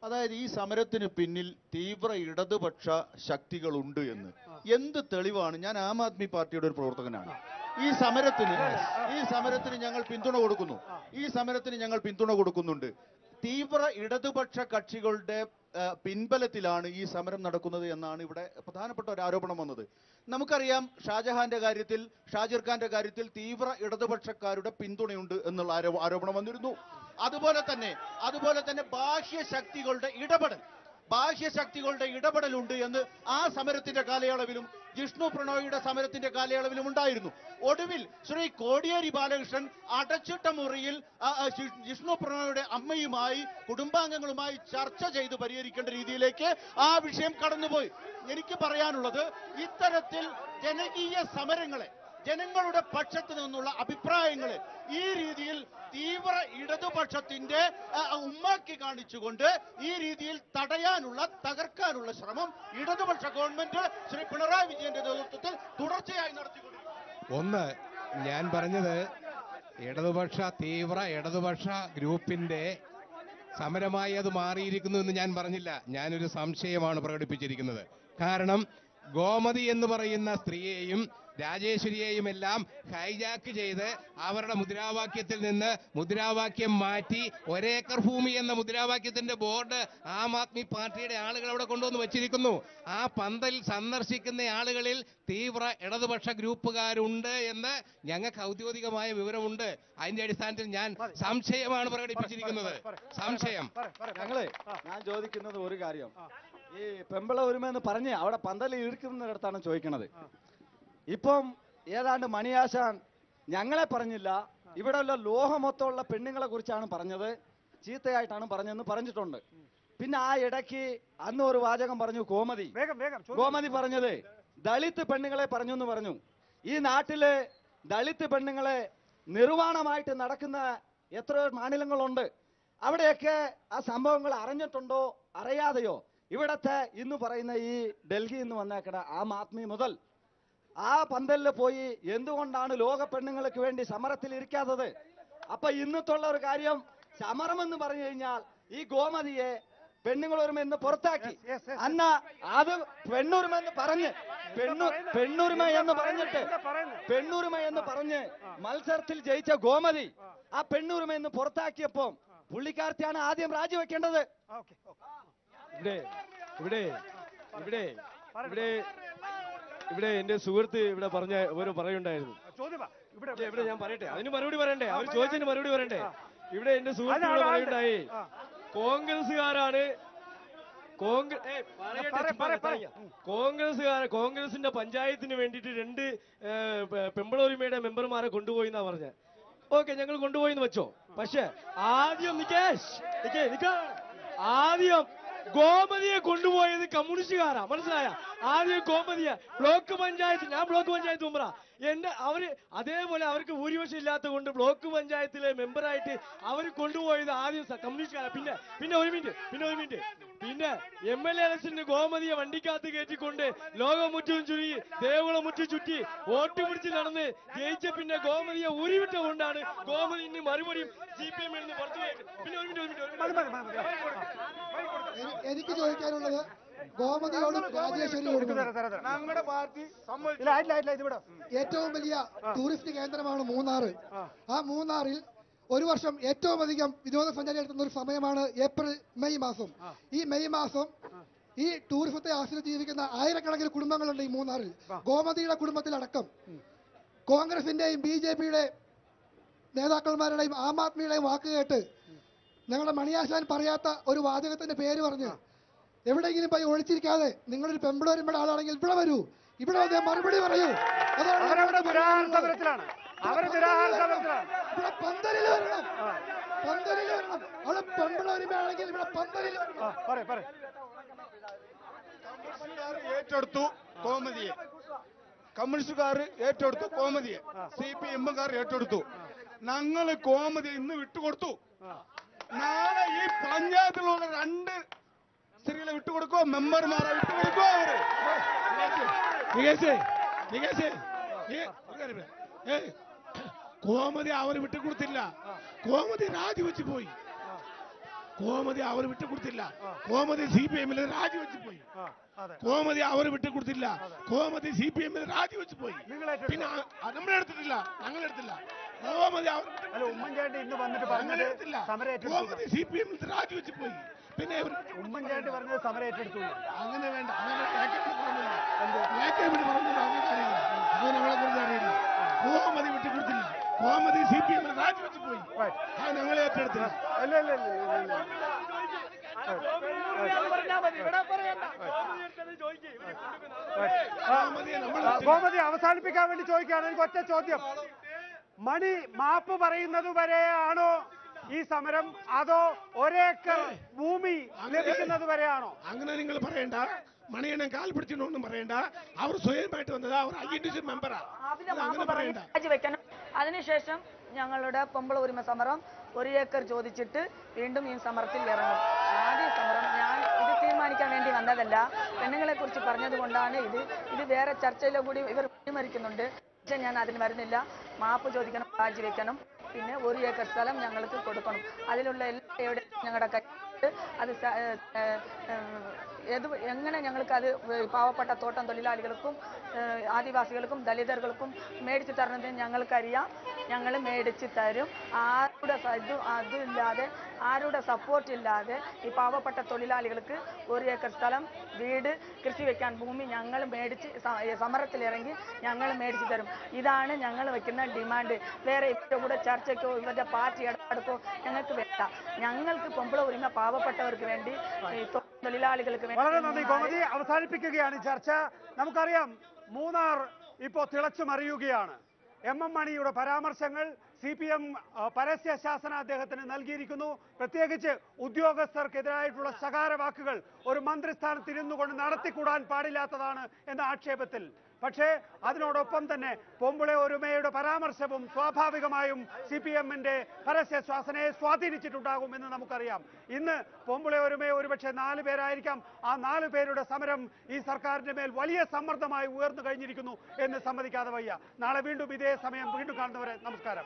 അതായത് ഈ സമരത്തിന് പിന്നിൽ തീവ്ര ഇടതുപക്ഷ ശക്തികളുണ്ട് എന്ന് എന്ത് തെളിവാണ്? ഞാൻ ആം ആദ്മി പാർട്ടിയുടെ ഒരു പ്രവർത്തകനാണ്. ഈ സമരത്തിന് ഞങ്ങൾ പിന്തുണ കൊടുക്കുന്നുണ്ട്. തീവ്ര ഇടതുപക്ഷ കക്ഷികളുടെ പിൻബലത്തിലാണ് ഈ സമരം നടക്കുന്നത് എന്നാണ് ഇവിടെ പ്രധാനപ്പെട്ട ഒരു ആരോപണം വന്നത്. നമുക്കറിയാം, ഷാജഹാന്റെ കാര്യത്തിൽ, ഷാജിർ ഖാന്റെ കാര്യത്തിൽ തീവ്ര ഇടതുപക്ഷക്കാരുടെ പിന്തുണയുണ്ട് എന്നുള്ള ആരോപണം വന്നിരുന്നു. അതുപോലെ തന്നെ ബാഹ്യശക്തികളുടെ ഇടപെടലുണ്ട് എന്ന് ആ സമരത്തിന്റെ കാലയളവിലും ജിഷ്ണു പ്രണോയിയുടെ സമരത്തിന്റെ കാലയളവിലും ഉണ്ടായിരുന്നു. ഒടുവിൽ ശ്രീ കോടിയേരി ബാലകൃഷ്ണൻ അടച്ചിട്ട മുറിയിൽ ജിഷ്ണു പ്രണോയിയുടെ അമ്മയുമായി കുടുംബാംഗങ്ങളുമായി ചർച്ച ചെയ്ത് പരിഹരിക്കേണ്ട രീതിയിലേക്ക് ആ വിഷയം കടന്നുപോയി. എനിക്ക് പറയാനുള്ളത്, ഇത്തരത്തിൽ ജനകീയ സമരങ്ങളെ, ജനങ്ങളുടെ പക്ഷത്ത് നിന്നുള്ള അഭിപ്രായങ്ങളെ ഈ രീതിയിൽ തീവ്ര ഇടതുപക്ഷത്തിന്റെ ഉമ്മാക്കി കാണിച്ചുകൊണ്ട് ഈ രീതിയിൽ തകർക്കാനുള്ള ശ്രമം ഇടതുപക്ഷ ഗവൺമെന്റ് ശ്രീ പിണറായി വിജയന്റെ നേതൃത്വത്തിൽ തുടർച്ചയായി നടത്തിക്കൊണ്ടിരിക്കുന്നു. ഒന്ന്, ഞാൻ പറഞ്ഞത് തീവ്ര ഇടതുപക്ഷ ഗ്രൂപ്പിന്റെ സമരമായി അത് മാറിയിരിക്കുന്നു എന്ന് ഞാൻ പറഞ്ഞില്ല. ഞാനൊരു സംശയമാണ് പ്രകടിപ്പിച്ചിരിക്കുന്നത്. കാരണം ഗോമതി എന്ന് പറയുന്ന സ്ത്രീയെയും രാജേശ്വരിയെയും എല്ലാം ഹൈജാക്ക് ചെയ്ത് അവരുടെ മുദ്രാവാക്യത്തിൽ നിന്ന് മുദ്രാവാക്യം മാറ്റി 1 ഏക്കർ ഭൂമി എന്ന മുദ്രാവാക്യത്തിന്റെ ബോർഡ് ആം ആദ്മി പാർട്ടിയുടെ ആളുകൾ അവിടെ കൊണ്ടുവന്ന് വെച്ചിരിക്കുന്നു. ആ പന്തൽ സന്ദർശിക്കുന്ന ആളുകളിൽ തീവ്ര ഇടതുപക്ഷ ഗ്രൂപ്പുകാരുണ്ട് എന്ന് ഞങ്ങൾക്ക് ഔദ്യോഗികമായ വിവരമുണ്ട്. അതിന്റെ അടിസ്ഥാനത്തിൽ ഞാൻ സംശയമാണ് പ്രകടിപ്പിച്ചിരിക്കുന്നത്. സംശയം. ഞാൻ ചോദിക്കുന്നത് ഒരു കാര്യം, ഈ പെമ്പിളൂരുമ എന്ന് പറഞ്ഞ് അവിടെ പന്തൽ ഇരിക്കുന്നിടത്താണ് ചോദിക്കണത്. ഇപ്പം ഏതാണ്ട് മണിയാശാൻ ഞങ്ങളെ പറഞ്ഞില്ല, ഇവിടെ ഉള്ള ലോഹമൊത്തമുള്ള പെണ്ണുങ്ങളെ കുറിച്ചാണ് പറഞ്ഞത്, ചീത്തയായിട്ടാണ് പറഞ്ഞതെന്ന് പറഞ്ഞിട്ടുണ്ട്. പിന്നെ ആ ഇടയ്ക്ക് അന്ന് ഒരു വാചകം പറഞ്ഞു ഗോമതി പറഞ്ഞത് ദളിത് പെണ്ണുങ്ങളെ പറഞ്ഞു എന്ന് പറഞ്ഞു. ഈ നാട്ടിലെ ദളിത് പെണ്ണുങ്ങളെ നിർവാണമായിട്ട് നടക്കുന്ന എത്രയോ മാநிலങ്ങളുണ്ട്. അവിടെയൊക്കെ ആ സംഭവങ്ങൾ അറിഞ്ഞിട്ടുണ്ടോ അറിയാതെയോ? ഇവിടത്തെ ഇന്ന് പറയുന്ന ഈ ഡൽഹിയിൽ നിന്ന് വന്നേക്കണ ആം ആദ്മി മുതൽ ആ പന്തലിൽ പോയി എന്തുകൊണ്ടാണ് ലോക പെണ്ണുങ്ങൾക്ക് വേണ്ടി സമരത്തിൽ ഇരിക്കാത്തത്? അപ്പൊ ഇന്നത്തുള്ള ഒരു കാര്യം, സമരം എന്ന് പറഞ്ഞു കഴിഞ്ഞാൽ ഈ ഗോമതിയെ പെണ്ണുങ്ങളുമെന്ന് പുറത്താക്കി. അന്ന അത് പെണ്ണുരുമെന്ന് പറഞ്ഞ് മത്സരത്തിൽ ജയിച്ച ഗോമതി ആ പെണ്ണുരുമെന്ന് പുറത്താക്കിയപ്പോ പുള്ളിക്കാരത്തെയാണ് ആദ്യം രാജിവെക്കേണ്ടത്. ഇവിടെ എന്റെ സുഹൃത്ത് ഇവിടെ പറയുണ്ടായിരുന്നു. ഇവിടെ ഞാൻ പറയട്ടെ, അതിന് മറുപടി പറയണ്ടേ? അവർ ചോദിച്ചതിന് മറുപടി പറയണ്ടേ? ഇവിടെ എന്റെ സുഹൃത്ത് പറയുണ്ടായി, കോൺഗ്രസിന്റെ പഞ്ചായത്തിന് വേണ്ടിയിട്ട് 2 പെമ്പളൂരിമയുടെ മെമ്പർമാരെ കൊണ്ടുപോയി എന്നാ പറഞ്ഞത്. ഓക്കെ, ഞങ്ങൾ കൊണ്ടുപോയി എന്ന് വെച്ചോ. പക്ഷെ ആദ്യം ആദ്യം ഗോമതിയെ കൊണ്ടുപോയത് കമ്മ്യൂണിസ്റ്റുകാരാ, മനസ്സിലായ? ആദ്യം ഗോമതിയെ ബ്ലോക്ക് പഞ്ചായത്ത്, ഞാൻ ബ്ലോക്ക് പഞ്ചായത്ത് മെമ്പറാ. അവര് അതേപോലെ അവർക്ക് ഭൂരിപക്ഷം ഇല്ലാത്ത കൊണ്ട് ബ്ലോക്ക് പഞ്ചായത്തിലെ മെമ്പറായിട്ട് അവർ കൊണ്ടുപോയത് ആദ്യം കമ്മ്യൂണിസ്റ്റുകാരാ. പിന്നെ ഒരു മിനിറ്റ് പിന്നെ MLA ഇലക്ഷന് ഗോമതിയെ വണ്ടിക്കകത്ത് കയറ്റിക്കൊണ്ട് ലോകമുറ്റും ചുരുങ്ങി ദേവളമുറ്റും ചുറ്റി വോട്ട് പിടിച്ച് നടന്ന് ജയിച്ച പിന്നെ ഗോമതിയെ ഉരുവിട്ട കൊണ്ടാണ് ഗോമതി ഇനി മറുപടിയും CPM എന്ന് പുറത്തു പോയത്. പിന്നെ ഒരു മിനിറ്റ് എനിക്ക് ചോദിക്കാനുള്ളത് ഗോമതിയോടും രാജേശ്വരിയോടും. ഞങ്ങളുടെ പാർട്ടി ഏറ്റവും വലിയ ടൂറിസ്റ്റ് കേന്ദ്രമാണ് മൂന്നാറ്. ആ മൂന്നാറിൽ ഒരു വർഷം ഏറ്റവും അധികം വിനോദസഞ്ചാരി എത്തുന്ന ഒരു സമയമാണ് മെയ് മാസം. ഈ മെയ് മാസം ഈ ടൂറിസത്തെ ആശ്രയിച്ച് ജീവിക്കുന്ന ആയിരക്കണക്കിന് കുടുംബങ്ങളുണ്ട് ഈ മൂന്നാറിൽ. ഗോമതിയുടെ കുടുംബത്തിലടക്കം കോൺഗ്രസിന്റെയും BJPയുടെ നേതാക്കന്മാരുടെയും ആം ആദ്മിയുടെയും വാക്ക് കേട്ട് ഞങ്ങളുടെ മണിയാശാൻ പറയാത്ത ഒരു വാചകത്തിന്റെ പേര് പറഞ്ഞ് എവിടെയെങ്കിലും പോയി ഒളിച്ചിരിക്കാതെ നിങ്ങളൊരു പെമ്പിളൂരിമ്പയുടെ ആളാണെങ്കിൽ ഇവിടെ വരൂ, ഇവിടെ വന്ന് മറുപടി പറയൂ. അതാണ് ഇവിടെ പന്തലിൽ വരണം, അവിടെ പെമ്പിളൂരിമ്പയാണെങ്കിൽ ഇവിടെ പന്തലിൽ വരണം. ഏറ്റെടുത്തു കോമതിയെ, കമ്മ്യൂണിസ്റ്റുകാർ ഏറ്റെടുത്തു കോമതിയെ, CPM-കാർ ഏറ്റെടുത്തു. ഞങ്ങള് കോമതി ഇന്ന് വിട്ടുകൊടുത്തു. നാളെ ഈ പഞ്ചായത്തിലുള്ള 2 സ്ത്രീകളെ വിട്ടുകൊടുക്കോ, മെമ്പർമാരെ വിട്ടുകൊടുക്കോ. കോമതി അവർ വിട്ടുകൊടുത്തില്ല, കോമതി രാജിവെച്ച് പോയി. കോമതി അവർ വിട്ടുകൊടുത്തില്ല, കോമതി CPM-ൽ രാജിവെച്ച് പോയി. കോമതി അവർ വിട്ടുകൊടുത്തില്ല, കോമതി CPM-ൽ രാജിവെച്ച് പോയി. പിന്നെ നമ്മളെടുത്തിട്ടില്ല, ഞങ്ങളെടുത്തില്ല. കോമതി ഉമ്മൻചാണ്ടി ഇന്ന് വന്നിട്ട് പറഞ്ഞത് കോമതി CPM-ൽ രാജിവെച്ച് പോയി. പിന്നെ ഉമ്മൻചാണ്ടി പറഞ്ഞത് സമരം ഏറ്റെടുത്തു. അങ്ങനെ വേണ്ട, അങ്ങനെ ഞങ്ങളെ കുറിച്ച് അറിയില്ല. കോമതി വിട്ടുകൊടുത്തില്ല, കോമതി CPM-ൽ രാജിവെച്ച് പോയി. അത് ഞങ്ങളെ ഏറ്റെടുത്തില്ല. ഗോമതി അവസാനിപ്പിക്കാൻ വേണ്ടി ചോദിക്കുകയാണ്. എനിക്ക് ഒറ്റ ചോദ്യം, മണി മാപ്പ് പറയുന്നത് വരെയാണോ ഈ സമരം, അതോ ഒരേക്കർ ഭൂമി ലഭിക്കുന്നത് വരെയാണോ? അങ്ങനെ നിങ്ങൾ പറയണ്ട, മണിയണ്ണൻ കാൽ പിടിച്ചിട്ടൊന്നും പറയണ്ട. അവർ സ്വയമായിട്ട് വന്നത്, അവർ INTC മെമ്പറാ. അങ്ങനെ പറയണ്ട. അതിനുശേഷം ഞങ്ങളുടെ പെമ്പളൂരിമ സമരം 1 ഏക്കർ ചോദിച്ചിട്ട് വീണ്ടും ഈ സമരത്തിൽ ഇറങ്ങും. ആദ്യ സമരം ഞാൻ ഇത് തീരുമാനിക്കാൻ വേണ്ടി വന്നതല്ല, പെണ്ണുങ്ങളെ കുറിച്ച് പറഞ്ഞത് കൊണ്ടാണ്. ഇത് വേറെ ചർച്ചയിലും കൂടി ഇവർ മരിക്കുന്നുണ്ട്. പക്ഷെ ഞാൻ അതിന് വരുന്നില്ല. മാപ്പ് ചോദിക്കണം, രാജിവെക്കണം, പിന്നെ 1 ഏക്കർ സ്ഥലം ഞങ്ങൾക്ക് കൊടുക്കണം. അതിലുള്ള എല്ലാ ഞങ്ങളുടെ കൈ അത് എങ്ങനെ ഞങ്ങൾക്ക് അത് പാവപ്പെട്ട തോട്ടം തൊഴിലാളികൾക്കും ആദിവാസികൾക്കും ദളിതർക്കും മേടിച്ചു തരണമെന്ന് ഞങ്ങൾക്കറിയാം. ഞങ്ങൾ മേടിച്ച് തരും. ആരുടെ അതില്ലാതെ ആരുടെ സപ്പോർട്ട് ഇല്ലാതെ ഈ പാവപ്പെട്ട തൊഴിലാളികൾക്ക് 1 ഏക്കർ സ്ഥലം, വീട്, കൃഷി വെക്കാൻ ഭൂമി ഞങ്ങൾ മേടിച്ച് സമരത്തിലിറങ്ങി ഞങ്ങൾ മേടിച്ചു തരും. ഇതാണ് ഞങ്ങൾ വെക്കുന്ന ഡിമാൻഡ്. വേറെ ഇവരുടെ കൂടെ ചർച്ചയ്ക്കോ ഇവരുടെ പാർട്ടി ഇടപെടക്കോ ഞങ്ങൾക്ക് വേണ്ട. ഞങ്ങൾക്ക് പെമ്പളൂരിമ പാവപ്പെട്ടവർക്ക് വേണ്ടി, തൊഴിലാളികൾക്ക് വേണ്ടി. വളരെ നന്ദി ഗോമതി. അവസാനിപ്പിക്കുകയാണ് ഈ ചർച്ച. നമുക്കറിയാം മൂന്നാർ ഇപ്പോൾ തിളച്ചു മറിയുകയാണ്. MM മണിയുടെ പരാമർശങ്ങൾ CPM പരസ്യ ശാസന അദ്ദേഹത്തിന് നൽകിയിരിക്കുന്നു. പ്രത്യേകിച്ച് ഉദ്യോഗസ്ഥർക്കെതിരായിട്ടുള്ള ശകാര വാക്കുകൾ ഒരു മന്ത്രിസ്ഥാനത്തിരുന്നു കൊണ്ട് നടത്തിക്കൂടാൻ പാടില്ലാത്തതാണ് എന്ന ആക്ഷേപത്തിൽ. പക്ഷേ അതിനോടൊപ്പം തന്നെ പൊമ്പുളെ ഒരുമയുടെ പരാമർശവും സ്വാഭാവികമായും CPM-ന്റെ പരസ്യ ശ്വാസനയെ സ്വാധീനിച്ചിട്ടുണ്ടാകും എന്ന് നമുക്കറിയാം. ഇന്ന് പൊമ്പുളെ ഒരുമയെ ഒരുപക്ഷെ 4 പേരായിരിക്കാം. ആ 4 പേരുടെ സമരം ഈ സർക്കാരിന്റെ മേൽ വലിയ സമ്മർദ്ദമായി ഉയർന്നു കഴിഞ്ഞിരിക്കുന്നു എന്ന് സമ്മതിക്കാതെ വയ്യ. നാളെ വീണ്ടും ഇതേ സമയം വീണ്ടും കാണുന്നവരെ നമസ്കാരം.